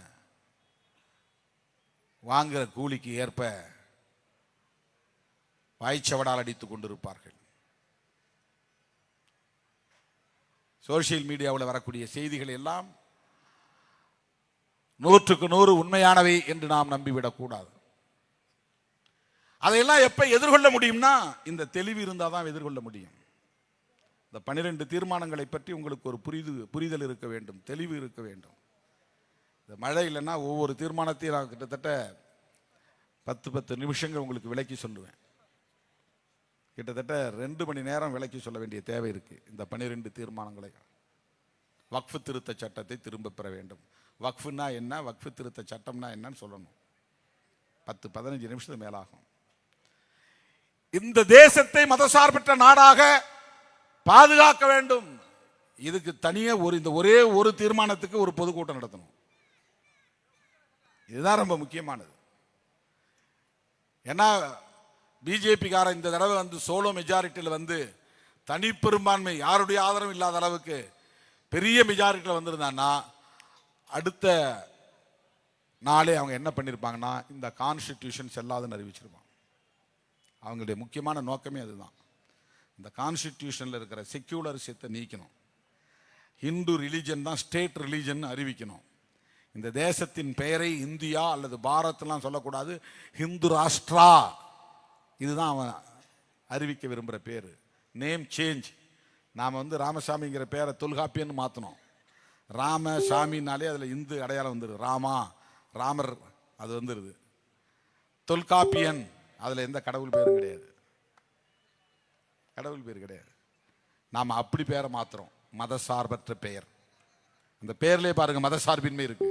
வாங்குற கூலிக்கு ஏற்ப வாய்ச்சவடால் அடித்துக் கொண்டிருப்பார்கள். சோசியல் மீடியாவில் வரக்கூடிய செய்திகள் எல்லாம் 100க்கு 100 உண்மையானவை என்று நாம் நம்பிவிடக்கூடாது. அதையெல்லாம் எப்ப எதிர்கொள்ள முடியும்னா இந்த தெளிவு இருந்தால் தான் எதிர்கொள்ள முடியும். இந்த 12 தீர்மானங்களை பற்றி உங்களுக்கு ஒரு புரிதல் இருக்க வேண்டும், தெளிவு இருக்க வேண்டும். இந்த மழை இல்லைன்னா ஒவ்வொரு தீர்மானத்தையும் நான் கிட்டத்தட்ட 10 நிமிஷங்கள் உங்களுக்கு விளக்கி சொல்லுவேன். கிட்டத்தட்ட 2 மணி நேரம் விளக்கி சொல்ல வேண்டிய தேவை இருக்கு. இந்த 12 தீர்மானங்களை. வக்ஃபு திருத்த சட்டத்தை திரும்ப பெற வேண்டும். வக்ஃபுன்னா என்ன, வக்ஃபு திருத்த சட்டம்னா என்னன்னு சொல்லணும். 10-15 நிமிஷத்துக்கு மேலாகும். இந்த தேசத்தை மதசார்பற்ற நாடாக பாதுகாக்க வேண்டும். இதுக்கு தனியே இந்த ஒரே ஒரு தீர்மானத்துக்கு ஒரு பொதுக்கூட்டம் நடத்தணும். இதுதான் ரொம்ப முக்கியமானது. ஏன்னா பிஜேபிக்கார இந்த தடவை சோலோ மெஜாரிட்டியில் தனிப்பெரும்பான்மை யாருடைய ஆதரவும் இல்லாத அளவுக்கு பெரிய மெஜாரிட்டியில் வந்திருந்தான்னா அடுத்த நாளே அவங்க என்ன பண்ணியிருப்பாங்கன்னா இந்த கான்ஸ்டிடியூஷன் செல்லாதுன்னு அறிவிச்சிருப்பாங்க. அவங்களுடைய முக்கியமான நோக்கமே அதுதான். இந்த கான்ஸ்டிடியூஷனில் இருக்கிற செக்யூலரிசத்தை நீக்கணும். ஹிந்து ரிலிஜன் தான் ஸ்டேட் ரிலிஜன் அறிவிக்கணும். இந்த தேசத்தின் பெயரை இந்தியா அல்லது பாரத்லாம் சொல்லக்கூடாது, ஹிந்து ராஷ்டிரா. இதுதான் அவன் அறிவிக்க விரும்புகிற பேர். Name change. நாம் ராமசாமிங்கிற பேரை தொல்காப்பியன்னு மாற்றணும். ராமசாமினாலே அதில் இந்து அடையாளம் வந்துடுது. ராமா, ராமர் அது வந்துடுது. தொல்காப்பியன் அதில் எந்த கடவுள் பேரும் கிடையாது. கடவுள் பேர் கிடையாது. நாம் அப்படி பேரை மாற்றுறோம். மதசார்பற்ற பெயர். அந்த பெயர்லேயே பாருங்க மதசார்பின்மை இருக்கு.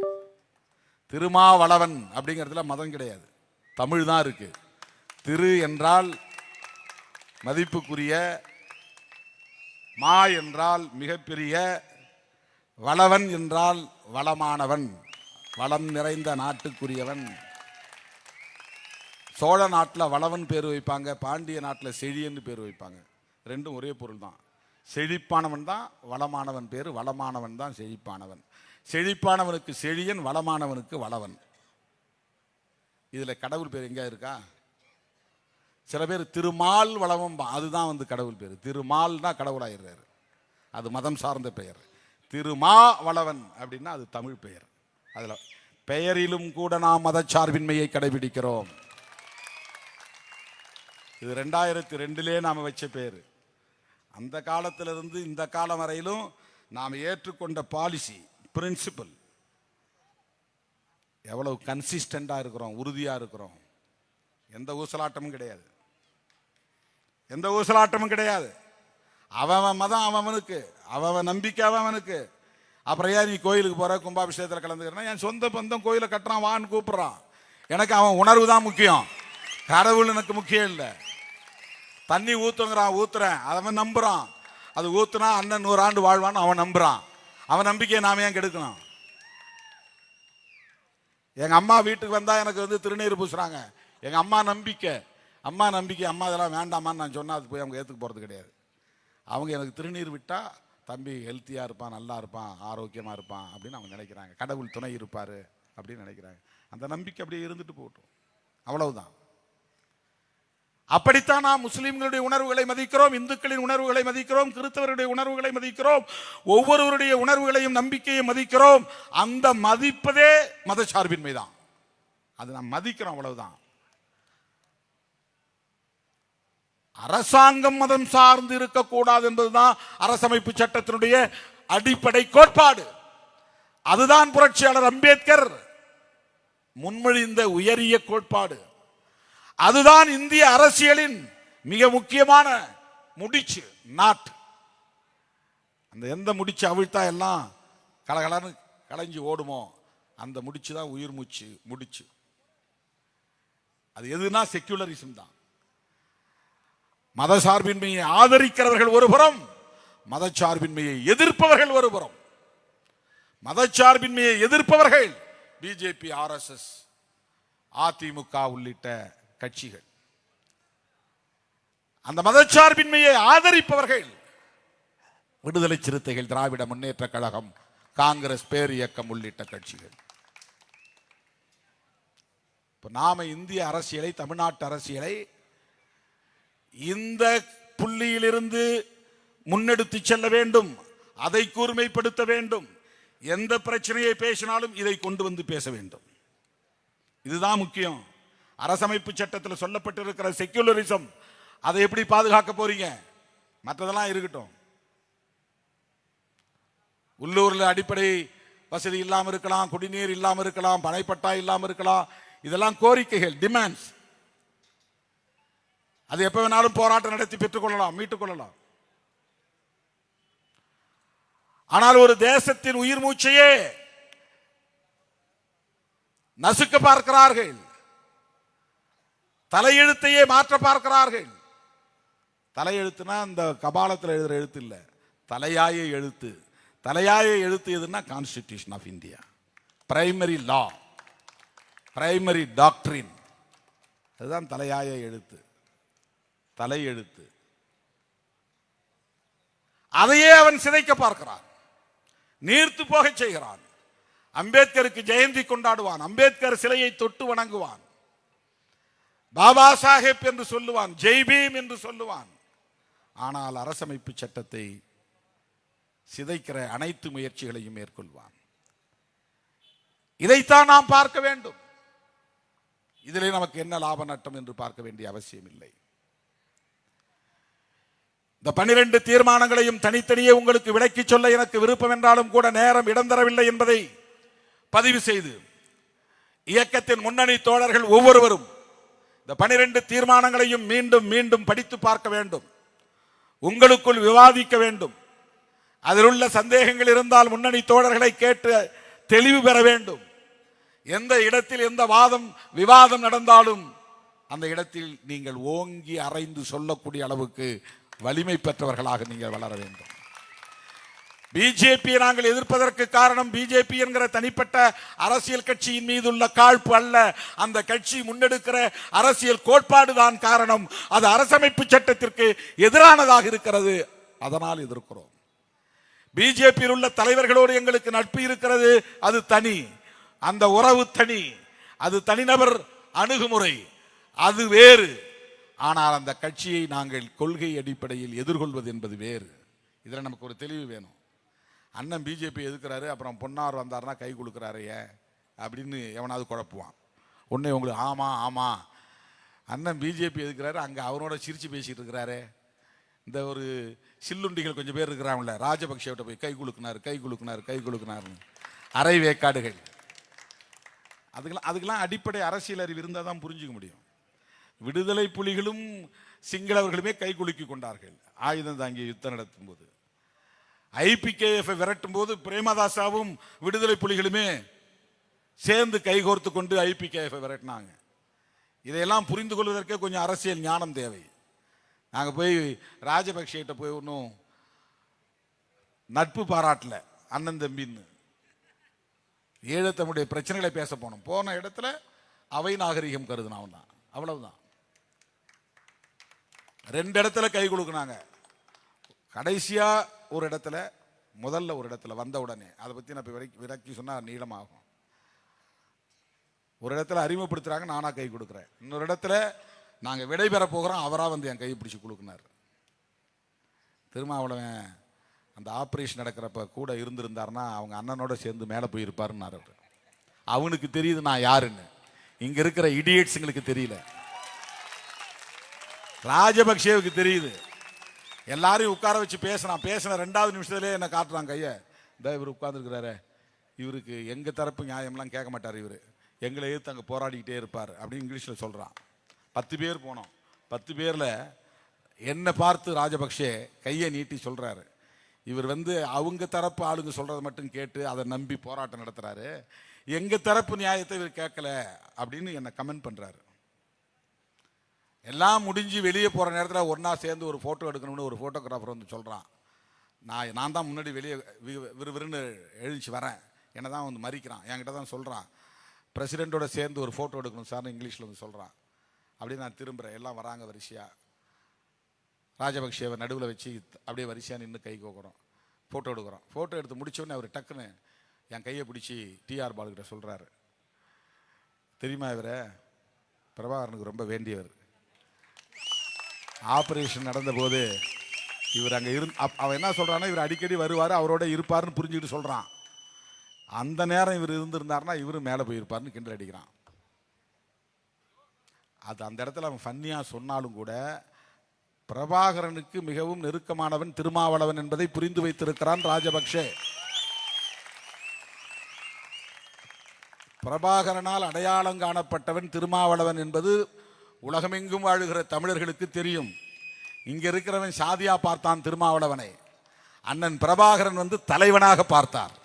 திருமாவளவன் அப்படிங்கிறதுல மதம் கிடையாது, தமிழ் தான் இருக்கு. திரு என்றால் மதிப்புக்குரிய, மா என்றால் மிகப்பெரிய, வளவன் என்றால் வளமானவன், வளம் நிறைந்த நாட்டுக்குரியவன். சோழ நாட்டில் வளவன் பேர் வைப்பாங்க, பாண்டிய நாட்டில் செழியன்னு பேர் வைப்பாங்க. ரெண்டும் ஒரே பொருள் தான். செழிப்பானவன் தான் வளமானவன் பேர், வளமானவன் தான் செழிப்பானவன். செழிப்பானவனுக்கு செழியன், வளமானவனுக்கு வளவன். இதில் கடவுள் பேர் எங்கே இருக்கா? சில பேர் திருமால் வளவம், அதுதான் கடவுள் பேர். திருமால்னா கடவுளாயிடுறாரு, அது மதம் சார்ந்த பெயர். திருமா வளவன் அப்படின்னா அது தமிழ் பெயர். அதில் பெயரிலும் கூட நாம் மதச்சார்பின்மையை கடைபிடிக்கிறோம். இது 2002 நாம் வச்ச பேர். அந்த காலத்திலிருந்து இந்த காலம் வரையிலும் நாம் ஏற்றுக்கொண்ட பாலிசி, பிரின்சிபல், எவ்வளவு கன்சிஸ்டண்டாக இருக்கிறோம், உறுதியாக இருக்கிறோம். எந்த ஊசலாட்டமும் கிடையாது, எந்த ஊசலாட்டமும் கிடையாது. அவன் மதம் அவனுக்கு, அவன் நம்பிக்கை அவனுக்கு. அப்புறம் ஏன் நீ கோயிலுக்கு போற, கும்பாபிஷேகத்தில் கலந்துக்கிறேன்னா என் சொந்த பந்தம் கோயிலை கட்டுறான் வான்னு கூப்பிடுறான். எனக்கு அவன் உணர்வு தான் முக்கியம், கடவுள் எனக்கு முக்கியம் இல்லை. தண்ணி ஊத்துங்கிறான், ஊத்துறேன், அவன் நம்புறான். அது ஊத்துனா அண்ணன் 100 ஆண்டு வாழ்வான்னு அவன் நம்புறான். அவன் நம்பிக்கையை நாம ஏன் கெடுக்கணும்? எங்க அம்மா வீட்டுக்கு வந்தா எனக்கு திருநீர் பூசுறாங்க. எங்க அம்மா நம்பிக்கை, அம்மா இதெல்லாம் வேண்டாமான்னு நான் சொன்னா அது போய் அவங்க ஏத்துக்கு போறது கிடையாது. அவங்க எனக்கு திருநீர் விட்டா தம்பி ஹெல்த்தியா இருப்பான், நல்லா இருப்பான், ஆரோக்கியமா இருப்பான் அப்படின்னு அவங்க நினைக்கிறாங்க. கடவுள் துணை இருப்பாரு அப்படின்னு நினைக்கிறாங்க. அந்த நம்பிக்கை அப்படியே இருந்துட்டு போகட்டும், அவ்வளவுதான். அப்படித்தான் நாம் முஸ்லிம்களுடைய உணர்வுகளை மதிக்கிறோம், இந்துக்களின் உணர்வுகளை மதிக்கிறோம், கிறிஸ்தவருடைய உணர்வுகளை மதிக்கிறோம், ஒவ்வொருவருடைய உணர்வுகளையும் நம்பிக்கையும் மதிக்கிறோம். அந்த மதிப்பதே மதச்சார்பின்மை தான். அது நாம் மதிக்கிறோம், அவ்வளவுதான். அரசாங்கம் மதம் சார்ந்து இருக்கக்கூடாது என்பதுதான் அரசமைப்பு சட்டத்தினுடைய அடிப்படை கோட்பாடு. அதுதான் புரட்சியாளர் அம்பேத்கர் முன்மொழிந்த உயரிய கோட்பாடு. அதுதான் இந்திய அரசியலின் மிக முக்கியமான முடிச்சு, நாட். அந்த எந்த முடிச்சு அவிழ்த்தா எல்லாம் கலகலன்னு கலைஞ்சு ஓடுமோ அந்த முடிச்சு தான் உயிர் மூச்சு முடிச்சு. அது எதுனா செக்யூலரிசம் தான். மதசார்பின்மையை ஆதரிக்கிறவர்கள் ஒருபுறம், மதச்சார்பின்மையை எதிர்ப்பவர்கள் ஒருபுறம். மதச்சார்பின்மையை எதிர்ப்பவர்கள் பிஜேபி, RSS, அதிமுக உள்ளிட்ட கட்சிகள். அந்த மதச்சார்பின்மையை ஆதரிப்பவர்கள் விடுதலை சிறுத்தைகள், திராவிட முன்னேற்ற கழகம், காங்கிரஸ் பேர் இயக்கம் உள்ளிட்ட கட்சிகள். இப்ப நாம இந்திய அரசியலை, தமிழ்நாட்டு அரசியலை இந்த புள்ளியிலிருந்து முன்னெடுத்து செல்ல வேண்டும், அதை கூர்மைப்படுத்த வேண்டும். எந்த பிரச்சனையை பேசினாலும் இதை கொண்டு வந்து பேச வேண்டும். இதுதான் முக்கியம். அரசமைப்பு சட்டத்தில் சொல்லப்பட்டிருக்கிற செக்யூலரிசம், அதை எப்படி பாதுகாக்க போறீங்க? மற்றதெல்லாம் இருக்கட்டும். உள்ளூர்ல அடிப்படை வசதி இல்லாம இருக்கலாம், குடிநீர் இல்லாம இருக்கலாம், பனைப்பட்டா இல்லாம இருக்கலாம். இதெல்லாம் கோரிக்கைகள், டிமாண்ட்ஸ். அது எப்ப வேணாலும் போராட்டம் நடத்தி பெற்றுக் கொள்ளலாம், மீட்டுக் கொள்ளலாம். ஆனால் ஒரு தேசத்தின் உயிர் மூச்சையே நசுக்க பார்க்கிறார்கள், தலையெழுத்தையே மாற்ற பார்க்கிறார்கள். தலையெழுத்துனா இந்த கபாலத்தில் எழுதுற எழுத்து இல்ல, தலையாய எழுத்து. தலையாய எழுத்து எதுன்னா constitution of India, primary law, primary டாக்டரின். அதுதான் தலையாய எழுத்து, தலையெழுத்து. அதையே அவன் சிதைக்க பார்க்கிறான், நீர்த்து போக செய்கிறான். அம்பேத்கருக்கு ஜெயந்தி கொண்டாடுவான், அம்பேத்கர் சிலையை தொட்டு வணங்குவான், பாபா சாஹேப் என்று சொல்லுவான், ஜெய் பீம் என்று சொல்லுவான். ஆனால் அரசமைப்பு சட்டத்தை சிதைக்கிற அனைத்து முயற்சிகளையும் மேற்கொள்வான். இதைத்தான் நாம் பார்க்க வேண்டும். இதிலே நமக்கு என்ன லாப நட்டம் என்று பார்க்க வேண்டிய அவசியம் இல்லை. இந்த 12 தீர்மானங்களையும் தனித்தனியே உங்களுக்கு விளக்கி சொல்ல எனக்கு விருப்பம் என்றாலும் கூட நேரம் இடம் தரவில்லை என்பதை பதிவு செய்து, இயக்கத்தின் முன்னணி தோழர்கள் ஒவ்வொருவரும் இந்த 12 தீர்மானங்களையும் மீண்டும் மீண்டும் படித்து பார்க்க வேண்டும், உங்களுக்குள் விவாதிக்க வேண்டும். அதில் உள்ள சந்தேகங்கள் இருந்தால் முன்னணி தோழர்களை கேட்டு தெளிவு பெற வேண்டும். எந்த இடத்தில் எந்த விவாதம் நடந்தாலும் அந்த இடத்தில் நீங்கள் ஓங்கி அறைந்து சொல்லக்கூடிய அளவுக்கு வலிமை பெற்றவர்களாக நீங்கள் வளர வேண்டும். பிஜேபியை நாங்கள் எதிர்ப்பதற்கு காரணம் பிஜேபி என்கிற தனிப்பட்ட அரசியல் கட்சியின் மீது உள்ள காழ்ப்பு அல்ல, அந்த கட்சி முன்னெடுக்கிற அரசியல் கோட்பாடு தான் காரணம். அது அரசமைப்பு சட்டத்திற்கு எதிரானதாக இருக்கிறது, அதனால் எதிர்க்கிறோம். பிஜேபியில் உள்ள தலைவர்களோடு எங்களுக்கு நட்பு இருக்கிறது, அது தனி, அந்த உறவு தனி, அது தனிநபர் அணுகுமுறை, அது வேறு. ஆனால் அந்த கட்சியை நாங்கள் கொள்கை அடிப்படையில் எதிர்கொள்வது என்பது வேறு. இதில் நமக்கு ஒரு தெளிவு வேணும். அண்ணன் பிஜேபி எதிர்க்கிறாரு, அப்புறம் பொன்னார் வந்தாருன்னா கை கொடுக்குறாரு அப்படின்னு எவனாவது குழப்புவான். உடனே உங்களுக்கு ஆமா ஆமா அண்ணன் பிஜேபி எதிர்க்கிறாரு, அங்கே அவனோட சிரிச்சு பேசிட்டு இருக்கிறாரு. இந்த ஒரு சில்லுண்டிகள் கொஞ்சம் பேர் இருக்கிறாங்கல்ல, ராஜபக்சேவிட்ட போய் கை குலுக்குனாரு அரை வேக்காடுகள். அதுக்கெல்லாம் அடிப்படை அரசியல் அறிவு இருந்தால் தான் புரிஞ்சுக்க முடியும். விடுதலை புலிகளும் சிங்களவர்களுமே கை குலுக்கி கொண்டார்கள் ஆயுதம் தாங்கிய யுத்தம் நடத்தும் போது. IPKF விரட்டும் போது பிரேமதாசாவும் விடுதலை புலிகளுமே சேர்ந்து கைகோர்த்து கொண்டு IPKF விரட்டினாங்க. இதையெல்லாம் புரிந்து கொள்வதற்கே கொஞ்சம் அரசியல் ஞானம் தேவை. நாங்கள் போய் ராஜபக்சேட்ட போய் ஒன்றும் நட்பு பாராட்டல, அண்ணன் தம்பின்னு. ஈழத்தமிழுடைய பிரச்சனைகளை பேச போனோம். போன இடத்துல அவை நாகரிகம் கருதுனவன் தான், அவ்வளவுதான். 2 இடத்துல கை கொடுக்குனாங்க. கடைசியா ஒரு இடத்துல, முதல்ல ஒரு இடத்துல வந்த உடனே, அதை பத்தி நான் விரக்கி சொன்னா நீளமாகும். ஒரு இடத்துல அறிமுகப்படுத்துறாங்க, நானா கை கொடுக்குறேன். இன்னொரு இடத்துல நாங்க விடைபெற போகிறோம், அவரா வந்து என் கையை பிடிச்சி கொடுக்குனார். திருமாவளவன் அந்த ஆபரேஷன் நடக்கிறப்ப கூட இருந்திருந்தாருன்னா அவங்க அண்ணனோட சேர்ந்து மேலே போயிருப்பாருன்னாரு. அவனுக்கு தெரியுது நான் யாருன்னு, இங்க இருக்கிற இடியட்ஸுங்களுக்கு தெரியல. ராஜபக்சேவுக்கு தெரியுது. எல்லாரையும் உட்கார வச்சு பேசின 2வது நிமிஷத்துலேயே என்ன காட்டுறான் கையை. இந்த இவர் உட்கார்ந்துருக்கிறாரு, இவருக்கு எங்க தரப்பு நியாயம்லாம் கேட்க மாட்டார், இவர் எங்களை எதிர்த்து அங்கே போராடிக்கிட்டே இருப்பார் அப்படின்னு இங்கிலீஷில் சொல்கிறான். 10 பேர் போனோம். 10 பேரில் என்னை பார்த்து ராஜபக்சே கையை நீட்டி சொல்கிறாரு, இவர் வந்து அவங்க தரப்பு ஆளுங்க சொல்கிறத மட்டும் கேட்டு அதை நம்பி போராட்டம் நடத்துகிறாரு, எங்கள் தரப்பு நியாயத்தை இவர் கேட்கல அப்படின்னு என்னை கமெண்ட் பண்ணுறாரு. எல்லாம் முடிஞ்சு வெளியே போகிற நேரத்தில் ஒன்றா சேர்ந்து ஒரு ஃபோட்டோ எடுக்கணும்னு ஒரு ஃபோட்டோகிராஃபர் வந்து சொல்கிறான். நான் தான் முன்னாடி வெளியே விறுவிறுன்னு எழுதிச்சு வரேன், என்னை தான் வந்து மறிக்கிறான். என்கிட்ட தான் சொல்கிறான், பிரசிடெண்ட்டோட சேர்ந்து ஒரு ஃபோட்டோ எடுக்கணும் சார்னு இங்கிலீஷில் வந்து சொல்கிறான். அப்படியே நான் திரும்புகிறேன். எல்லாம் வராங்க வரிசையாக. ராஜபக்சேவை நடுவில் வச்சு அப்படியே வரிசையாக நின்று கை கோக்குறோம், ஃபோட்டோ எடுக்கிறோம். ஃபோட்டோ எடுத்து முடிச்சோடனே அவர் டக்குன்னு என் கையை பிடிச்சி டிஆர் பாலுக்கிட்ட சொல்கிறாரு, தெரியுமா இவரை பிரபாகரனுக்கு ரொம்ப வேண்டியவர். ஆப்ரேஷன் நடந்தபோது இவர் அங்கே அவன் என்ன சொல்கிறான்னா, இவர் அடிக்கடி வருவார், அவரோட இருப்பார்னு புரிஞ்சுக்கிட்டு சொல்கிறான். அந்த நேரம் இவர் இருந்திருந்தாருன்னா இவரு மேலே போயிருப்பார்னு கிண்டல் அடிக்கிறான். அது அந்த இடத்துல அவன் ஃபன்னியாக சொன்னாலும் கூட பிரபாகரனுக்கு மிகவும் நெருக்கமானவன் திருமாவளவன் என்பதை புரிந்து வைத்திருக்கிறான் ராஜபக்சே. பிரபாகரனால் அடையாளம் காணப்பட்டவன் திருமாவளவன் என்பது உலகமெங்கும் வாழுகிற தமிழர்களுக்கு தெரியும். இங்க இருக்கிறவன் சாதியா பார்த்தான் திருமாவளவனை, அண்ணன் பிரபாகரன் வந்து தலைவனாக பார்த்தார்,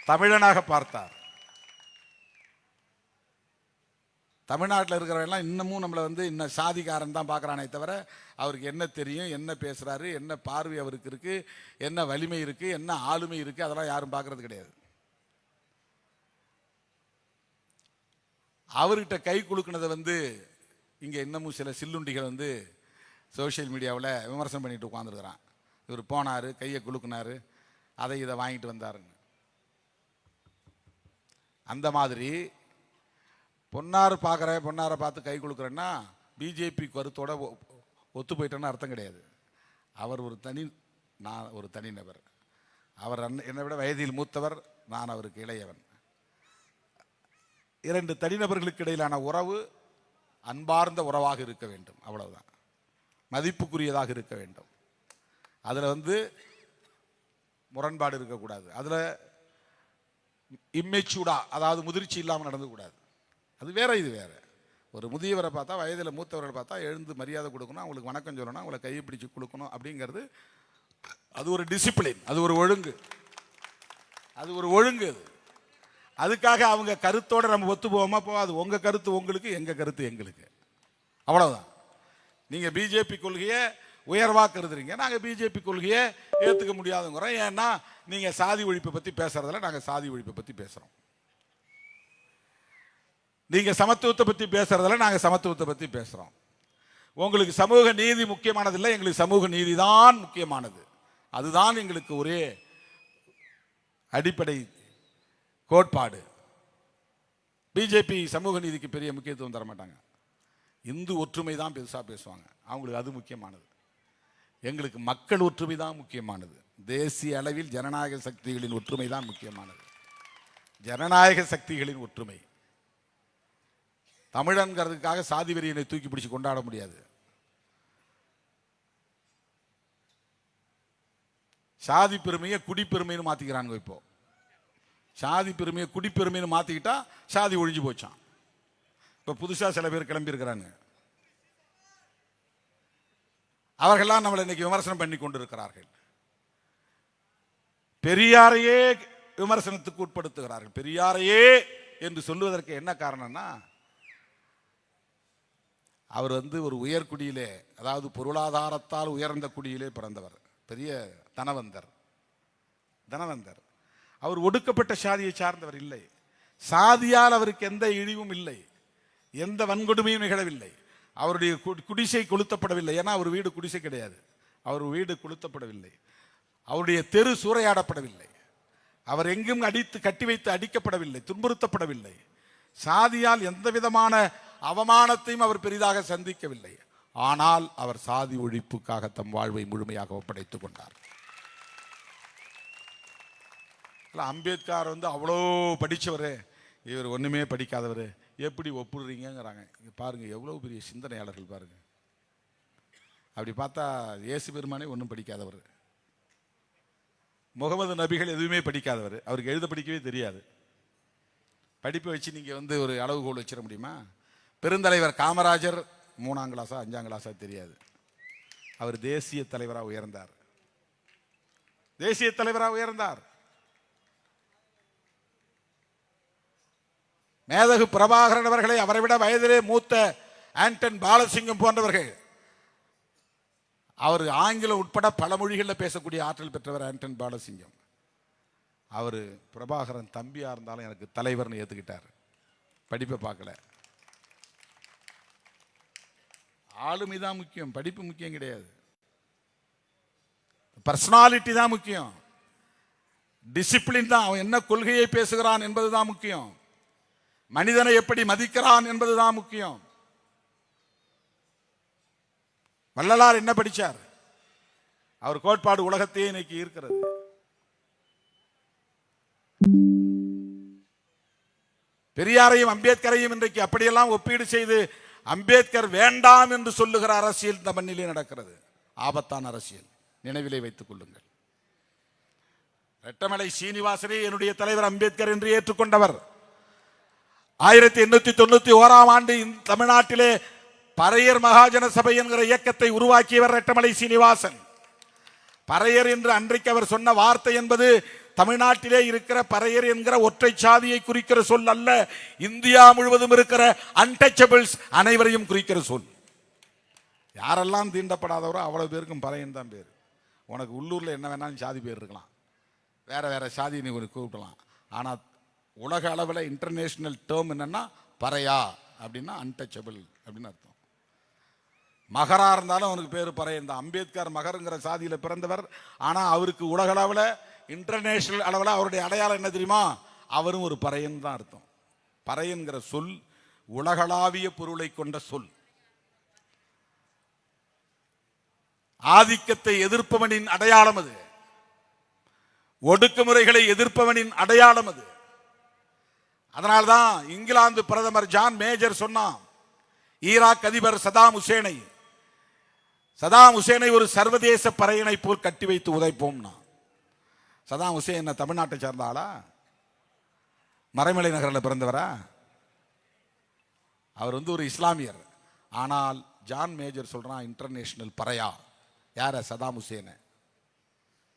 தமிழனாக பார்த்தார். தமிழ்நாட்டில் இருக்கிறவெல்லாம் இன்னமும் நம்மளை வந்து இன்னும் சாதிக்காரன் தான் பார்க்குறானே தவிர அவருக்கு என்ன தெரியும், என்ன பேசுகிறாரு, என்ன பார்வை அவருக்கு இருக்குது, என்ன வலிமை இருக்குது, என்ன ஆளுமை இருக்குது, அதெல்லாம் யாரும் பார்க்கறது கிடையாது. அவர்கிட்ட கை குலுக்கினதை வந்து இங்கே இன்னமும் சில சில்லுண்டிகள் வந்து சோஷியல் மீடியாவில் விமர்சனம் பண்ணிட்டு உட்காந்துருக்கிறான். இவர் போனார், கையை குலுக்குனாரு, அதை இதை வாங்கிட்டு வந்தாருன்னு. அந்த மாதிரி பொன்னார் பார்க்குறேன், பொன்னாரை பார்த்து கை கொடுக்குறேன்னா பிஜேபி கருத்தோட ஒத்து போயிட்டேன்னு அர்த்தம் கிடையாது. அவர் ஒரு நான் ஒரு தனிநபர். அவர் என்னை விட வயதில் மூத்தவர், நான் அவருக்கு இளையவன். 2 தனிநபர்களுக்கு இடையிலான உறவு அன்பார்ந்த உறவாக இருக்க வேண்டும், அவ்வளவுதான். மதிப்புக்குரியதாக இருக்க வேண்டும். அதில் வந்து முரண்பாடு இருக்கக்கூடாது. அதில் இம்மெச்சூர்டா, அதாவது முதிர்ச்சி இல்லாமல் நடந்துக்கூடாது. அது வேற, இது வேற. ஒரு முதியவரை பார்த்தா, வயதில் மூத்தவரை பார்த்தா எழுந்து மரியாதை கொடுக்கணும், அவங்களுக்கு வணக்கம் சொல்லணும், அவங்களை கையை பிடிச்சி கொடுக்கணும் அப்படிங்கிறது அது ஒரு டிசிப்ளின், அது ஒரு ஒழுங்கு, அது ஒரு ஒழுங்கு. அதுக்காக அவங்க கருத்தோட நம்ம ஒத்து போவோமா? போகாது. உங்க கருத்து உங்களுக்கு, எங்க கருத்து எங்களுக்கு, அவ்வளவுதான். நீங்க பிஜேபி கொள்கையை உயர்வா கருதுறீங்க, நாங்க பிஜேபி கொள்கையை ஏத்துக்க முடியாதுங்கிறோம். ஏன்னா நீங்க சாதி ஒழிப்பை பத்தி பேசுறதுல நாங்க சாதி ஒழிப்பை பத்தி பேசுறோம். நீங்க சமத்துவத்தை பத்தி பேசுறதுல நாங்க சமத்துவத்தை பத்தி பேசுறோம். உங்களுக்கு சமூக நீதி முக்கியமானது இல்லை, எங்களுக்கு சமூக நீதி தான் முக்கியமானது. அதுதான் எங்களுக்கு ஒரே அடிப்படை கோட்பாடு. பிஜேபி சமூக நீதிக்கு பெரிய முக்கியத்துவம் தர மாட்டாங்க. இந்து ஒற்றுமை தான் பெருசா பேசுவாங்க, அவங்களுக்கு அது முக்கியமானது. எங்களுக்கு மக்கள் ஒற்றுமை தான் முக்கியமானது. தேசிய அளவில் ஜனநாயக சக்திகளின் ஒற்றுமை தான் முக்கியமானது. ஜனநாயக சக்திகளின் ஒற்றுமை. தமிழன்கிறதுக்காக சாதி வெறியனை தூக்கி பிடிச்சு கொண்டாட முடியாது. சாதி பெருமையை குடிப்பெருமைன்னு மாத்திக்கிறாங்க. இப்போ சாதி பெருமையை குடிப்பெருமைன்னு மாத்திக்கிட்டா சாதி ஒழிஞ்சு போச்சான். இப்ப புதுசா சில பேர் கிளம்பி இருக்கிறாங்க. அவர்கள்லாம் நம்மளை இன்னைக்கு விமர்சனம் பண்ணி கொண்டிருக்கிறார்கள். பெரியாரையே விமர்சனத்துக்கு உட்படுத்துகிறார்கள். பெரியாரையே என்று சொல்லுவதற்கு என்ன காரணம்னா, அவர் ஒரு உயர்குடியிலே, அதாவது பொருளாதாரத்தால் உயர்ந்த குடியிலே பிறந்தவர். பெரிய தனவந்தர். அவர் ஒடுக்கப்பட்ட சாதியை சார்ந்தவர் இல்லை. சாதியால் அவருக்கு எந்த இழிவும் இல்லை, எந்த வன்கொடுமையும் நிகழவில்லை. அவருடைய குடிசை கொளுத்தப்படவில்லை. ஏன்னா அவர் வீடு குடிசை கிடையாது. அவர் வீடு கொளுத்தப்படவில்லை. அவருடைய தெரு சூறையாடப்படவில்லை. அவர் எங்கும் கட்டி வைத்து அடிக்கப்படவில்லை, துன்புறுத்தப்படவில்லை. சாதியால் எந்த விதமான அவமானத்தையும் அவர் பெரிதாக சந்திக்கவில்லை. ஆனால் அவர் சாதி ஒழிப்புக்காக தம் வாழ்வை முழுமையாக ஒப்படைத்துக் கொண்டார். அம்பேத்கர் அவ்வளோ படித்தவர், இவர் ஒன்றுமே படிக்காதவர், எப்படி ஒப்புடுறீங்கிறாங்க. பாருங்க எவ்வளோ பெரிய சிந்தனையாளர்கள் பாருங்க. அப்படி பார்த்தா இயேசு பெருமானே ஒன்றும் படிக்காதவர், முகமது நபிகள் எதுவுமே படிக்காதவர், அவருக்கு எழுத படிக்கவே தெரியாது. படிப்பை வச்சு நீங்கள் ஒரு அளவுகோல் வச்சிட முடியுமா? பெருந்தலைவர் காமராஜர் 3ஆம் கிளாஸா 5ஆம் கிளாஸா தெரியாது. அவர் தேசிய தலைவராக உயர்ந்தார். மேதகு பிரபாகரன் அவர்களை அவரை விட வயதிலே மூத்த ஆண்டன் பாலசிங்கம் போன்றவர்கள், அவர் ஆங்கிலம் உட்பட பல மொழிகளில் பேசக்கூடிய ஆற்றல் பெற்றவர் ஆண்டன் பாலசிங்கம். அவர் பிரபாகரன் தம்பியா இருந்தாலும் எனக்கு தலைவர்னு ஏற்றுக்கிட்டார். படிப்பை பார்க்கல. ஆளுமை தான் முக்கியம், படிப்பு முக்கியம் கிடையாது. பர்சனாலிட்டி தான் முக்கியம். டிசிப்ளின் தான், அவன் என்ன கொள்கையை பேசுகிறான் என்பதுதான் முக்கியம். மனிதனை எப்படி மதிக்கிறான் என்பதுதான் முக்கியம். வள்ளலார் என்ன படிச்சார்? அவர் கோட்பாடு உலகத்தையே இன்னைக்கு இருக்கிறது. பெரியாரையும் அம்பேத்கரையும் இன்றைக்கு அப்படியெல்லாம் ஒப்பீடு செய்து அம்பேத்கர் வேண்டாம் என்று சொல்லுகிற அரசியல் இந்த மண்ணிலே நடக்கிறது. ஆபத்தான அரசியல், நினைவிலே வைத்துக் கொள்ளுங்கள். ரெட்டமலை சீனிவாசனே என்னுடைய தலைவர் அம்பேத்கர் என்று ஏற்றுக்கொண்டவர். 1891ஆம் ஆண்டு தமிழ்நாட்டிலே பறையர் மகாஜன சபை என்கிற இயக்கத்தை உருவாக்கியவர் ரெட்டமலை சீனிவாசன். பறையர் என்று அன்றைக்கு அவர் சொன்ன வார்த்தை என்பது தமிழ்நாட்டிலே இருக்கிற பறையர் என்கிற ஒற்றை சாதியை குறிக்கிற சொல் அல்ல, இந்தியா முழுவதும் இருக்கிற அன்டச்சபிள்ஸ் அனைவரையும் குறிக்கிற சொல். யாரெல்லாம் தீண்டப்படாதவரோ அவ்வளவு பேருக்கும் பறையன் தான் பேர். உனக்கு உள்ளூர்ல என்ன வேணாலும் சாதி பேர் இருக்கலாம், வேற வேற சாதி நீ கூப்பிடலாம். ஆனால் உலக அளவில் இன்டர்நேஷனல் டேர்ம் என்னன்னா பறையா அப்படின்னா அன்டச்சபிள் அப்படின்னு அர்த்தம். மகரா இருந்தாலும் அவனுக்கு பேர் பறையன் தான். அம்பேத்கர் மகருங்கிற சாதியில் பிறந்தவர். ஆனால் அவருக்கு உலக அளவில் இன்டர்நேஷனல் அளவில் அவருடைய அடையாளம் என்ன தெரியுமா? அவரும் ஒரு பறையன் தான் அர்த்தம். பறையன்கிற சொல் உலகளாவிய பொருளை கொண்ட சொல். ஆதிக்கத்தை எதிர்ப்பவனின் அடையாளம் அது. ஒடுக்குமுறைகளை எதிர்ப்பவனின் அடையாளம் அது. அதனால்தான் இங்கிலாந்து பிரதமர் ஜான் மேஜர் சொன்னான், ஈராக் அதிபர் சதாம் ஹுசேனை ஒரு சர்வதேச பறையனை போல் கட்டி வைத்து உதைப்போம்னா. சதாம் ஹுசேன் தமிழ்நாட்டை சேர்ந்த ஆளா? மறைமலை நகரில் பிறந்தவரா? அவர் ஒரு இஸ்லாமியர். ஆனால் ஜான் மேஜர் சொல்றான் இன்டர்நேஷனல் பறையா. யார? சதாம் ஹுசேன்.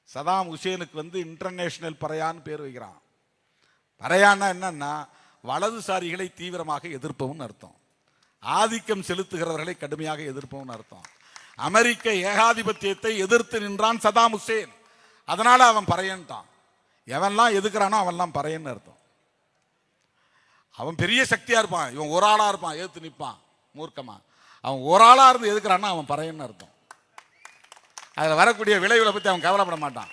சதாம் ஹுசேனுக்கு இன்டர்நேஷனல் பறையான்னு பேர் வைக்கிறான். பறையான்னா என்னன்னா வலதுசாரிகளை தீவிரமாக எதிர்ப்பவன் அர்த்தம். ஆதிக்கம் செலுத்துகிறவர்களை கடுமையாக எதிர்ப்பவன் அர்த்தம். அமெரிக்க ஏகாதிபத்தியத்தை எதிர்த்து நின்றான் சதாம் ஹுசேன். அதனால அவன் பறையன்ட்டான். எவன்லாம் எதிர்க்கிறானோ அவன்லாம் பறையன்னு அர்த்தம். அவன் பெரிய சக்தியா இருப்பான், இவன் ஒரு ஆளா இருப்பான், எதிர்த்து நிற்பான் மூர்க்கமா. அவன் ஒரு ஆளா இருந்து எதுக்குறான்னா அவன் பறையன்னு அர்த்தம். அதுல வரக்கூடிய விளைவுகளை பத்தி அவன் கவலைப்பட மாட்டான்.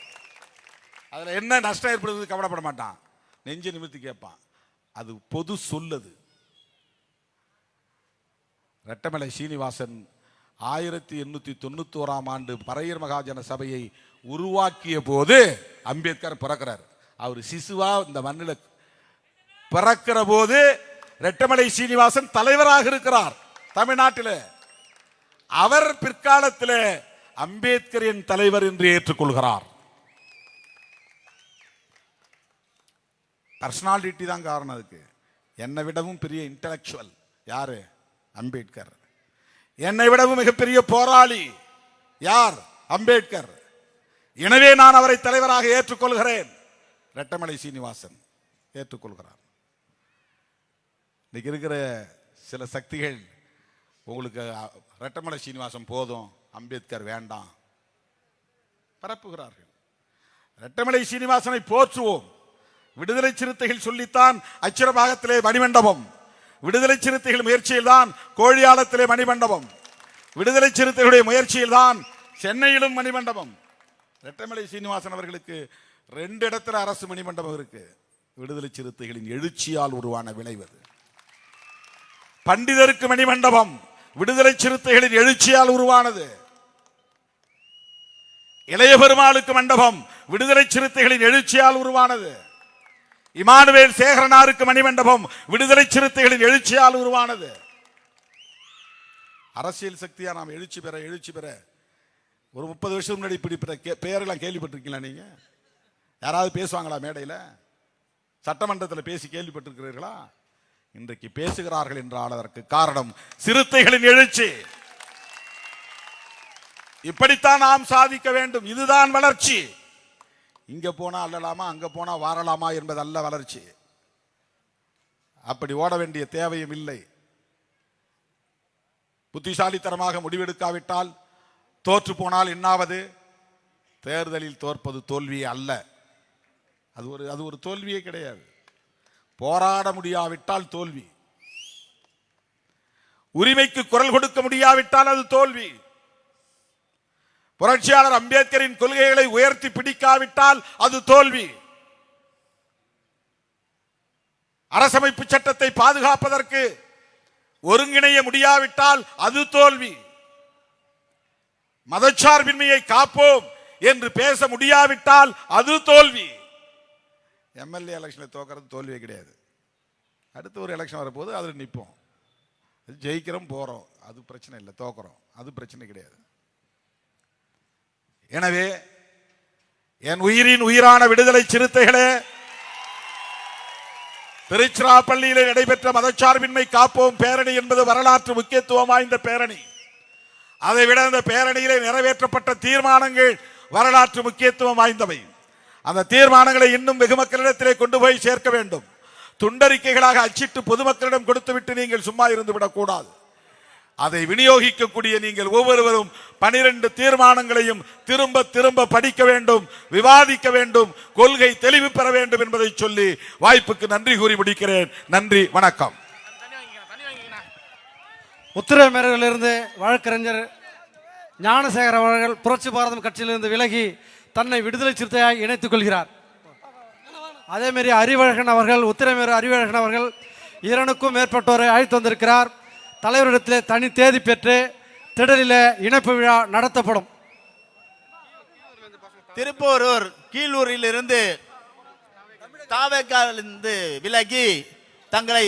அதுல என்ன நஷ்டம் ஏற்படுது கவலைப்பட மாட்டான். நெஞ்சு நிமிர்த்தி கேட்பான். அது பொது சொல்லது. ரெட்டமலை சீனிவாசன் 1891ஆம் ஆண்டு பறையர் மகாஜன சபையை உருவாக்கிய போது அம்பேத்கர் பிறக்கிறார். அவர் சிசுவா இந்த மண்ணில் பிறக்கிற போது ரெட்டமலை சீனிவாசன் தலைவராக இருக்கிறார் தமிழ்நாட்டில். அவர் பிற்காலத்தில் அம்பேத்கரின் தலைவர் என்று ஏற்றுக்கொள்கிறார். பர்சனாலிட்டி தான் காரணம் அதுக்கு. என்னை விடவும் பெரிய இன்டலெக்சுவல் யாரு? அம்பேத்கர். என்னை விடவும் மிகப்பெரிய போராளி யார்? அம்பேத்கர். எனவே நான் அவரை தலைவராக ஏற்றுக்கொள்கிறேன். ரெட்டமலை சீனிவாசன் ஏற்றுக்கொள்கிறார். இன்னைக்கு இருக்கிற சில சக்திகள் உங்களுக்கு ரெட்டமலை சீனிவாசன் போதும், அம்பேத்கர் வேண்டாம் பரப்புகிறார்கள். ரெட்டமலை சீனிவாசனை போற்றுவோம். விடுதலை சிறுத்தைகள் சொல்லித்தான் அச்சிரபாகத்திலே மணிமண்டபம், விடுதலை சிறுத்தைகள் முயற்சியில் தான் கோழியாளத்திலே மணிமண்டபம், விடுதலை சிறுத்தைகளுடைய முயற்சியில் தான் சென்னையிலும் மணிமண்டபம். ரெட்டமலை சீனிவாசன் அவர்களுக்கு 2 இடத்துல அரசு மணிமண்டபம் இருக்கு. விடுதலை சிறுத்தைகளின் எழுச்சியால் உருவான விளைவது. பண்டிதருக்கு மணிமண்டபம் விடுதலை சிறுத்தைகளின் எழுச்சியால் உருவானது. இளைய பெருமாளுக்கு மண்டபம் விடுதலை சிறுத்தைகளின் எழுச்சியால் உருவானது. இமானுவேல் சேகரனாருக்கு மணிமண்டபம் விடுதலை சிறுத்தைகளின் எழுச்சியால் உருவானது. அரசியல் சக்தியா நாம் எழுச்சி பெற ஒரு 30 வருஷம் முன்னாடி இப்படி பெயரெல்லாம் கேள்விப்பட்டிருக்கீங்களா? நீங்க யாராவது பேசுவாங்களா மேடையில்? சட்டமன்றத்தில் பேசி கேள்விப்பட்டிருக்கிறீர்களா? இன்றைக்கு பேசுகிறார்கள் என்றால் அதற்கு காரணம் சிறுத்தைகளின் எழுச்சி. இப்படித்தான் நாம் சாதிக்க வேண்டும். இதுதான் வளர்ச்சி. இங்க போனா அல்லலாமா, அங்க போனா வாரலாமா என்பது அல்ல வளர்ச்சி. அப்படி ஓட வேண்டிய தேவையும் இல்லை. புத்திசாலித்தனமாக முடிவெடுக்காவிட்டால், தோற்று போனால் என்னாவது? தேர்தலில் தோற்பது தோல்வியே அல்ல. அது ஒரு தோல்வியே கிடையாது. போராட முடியாவிட்டால் தோல்வி. உரிமைக்கு குரல் கொடுக்க முடியாவிட்டால் அது தோல்வி. புரட்சியாளர் அம்பேத்கரின் கொள்கைகளை உயர்த்தி பிடிக்காவிட்டால் அது தோல்வி. அரசமைப்பு சட்டத்தை பாதுகாப்பதற்கு ஒருங்கிணைய முடியாவிட்டால் அது தோல்வி. மதச்சார்பின்மையை காப்போம் என்று பேச முடியாவிட்டால் அது தோல்வி. எம்எல்ஏ எலெக்ஷனில் தோக்கிறது தோல்வியே கிடையாது. அடுத்து ஒரு எலெக்ஷன் வரப்போது அதில் நிற்போம். ஜெயிக்கிறோம், போறோம், அது பிரச்சனை இல்லை. தோக்கிறோம், அது பிரச்சனை கிடையாது. எனவே என் உயிரின் உயிரான விடுதலை சிறுத்தைகளே, திருச்சிராப்பள்ளியிலே நடைபெற்ற மதச்சார்பின்மை காப்போம் பேரணி என்பது வரலாற்று முக்கியத்துவம் வாய்ந்த பேரணி. அதை விட அந்த பேரணியிலே நிறைவேற்றப்பட்ட தீர்மானங்கள் வரலாற்று முக்கியத்துவம் வாய்ந்தவை. அந்த தீர்மானங்களை இன்னும் வெகு மக்களிடத்திலே கொண்டு போய் சேர்க்க வேண்டும். துண்டறிக்கைகளாக அச்சிட்டு பொதுமக்களிடம் கொடுத்துவிட்டு நீங்கள் சும்மா இருந்து விடக்கூடாது. அதை விநியோகிக்கக்கூடிய நீங்கள் ஒவ்வொருவரும் 12 தீர்மானங்களையும் திரும்ப திரும்ப படிக்க வேண்டும், விவாதிக்க வேண்டும், கொள்கை தெளிவு பெற வேண்டும் என்பதை சொல்லி வாய்ப்புக்கு நன்றி கூறி முடிக்கிறேன். நன்றி, வணக்கம். உத்திரமேரூரிலிருந்து வழக்கறிஞர் ஞானசேகர் அவர்கள் புரட்சி பாரதம் கட்சியிலிருந்து விலகி தன்னை விடுதலை சிறுத்தையாய் இணைத்துக் கொள்கிறார். அதேமாரி அறிவழகன் அவர்கள், உத்திரமேரூர் அறிவழகன் அவர்கள் 2க்கும் மேற்பட்டோரை அழைத்து வந்திருக்கிறார். தலைவரிடத்திலே தனி தேதி பெற்று திடலிலே இணைப்பு விழா நடத்தப்படும். திருப்போரூர் கீழூரில் இருந்து தாவேக்காலிருந்து விலகி தங்களை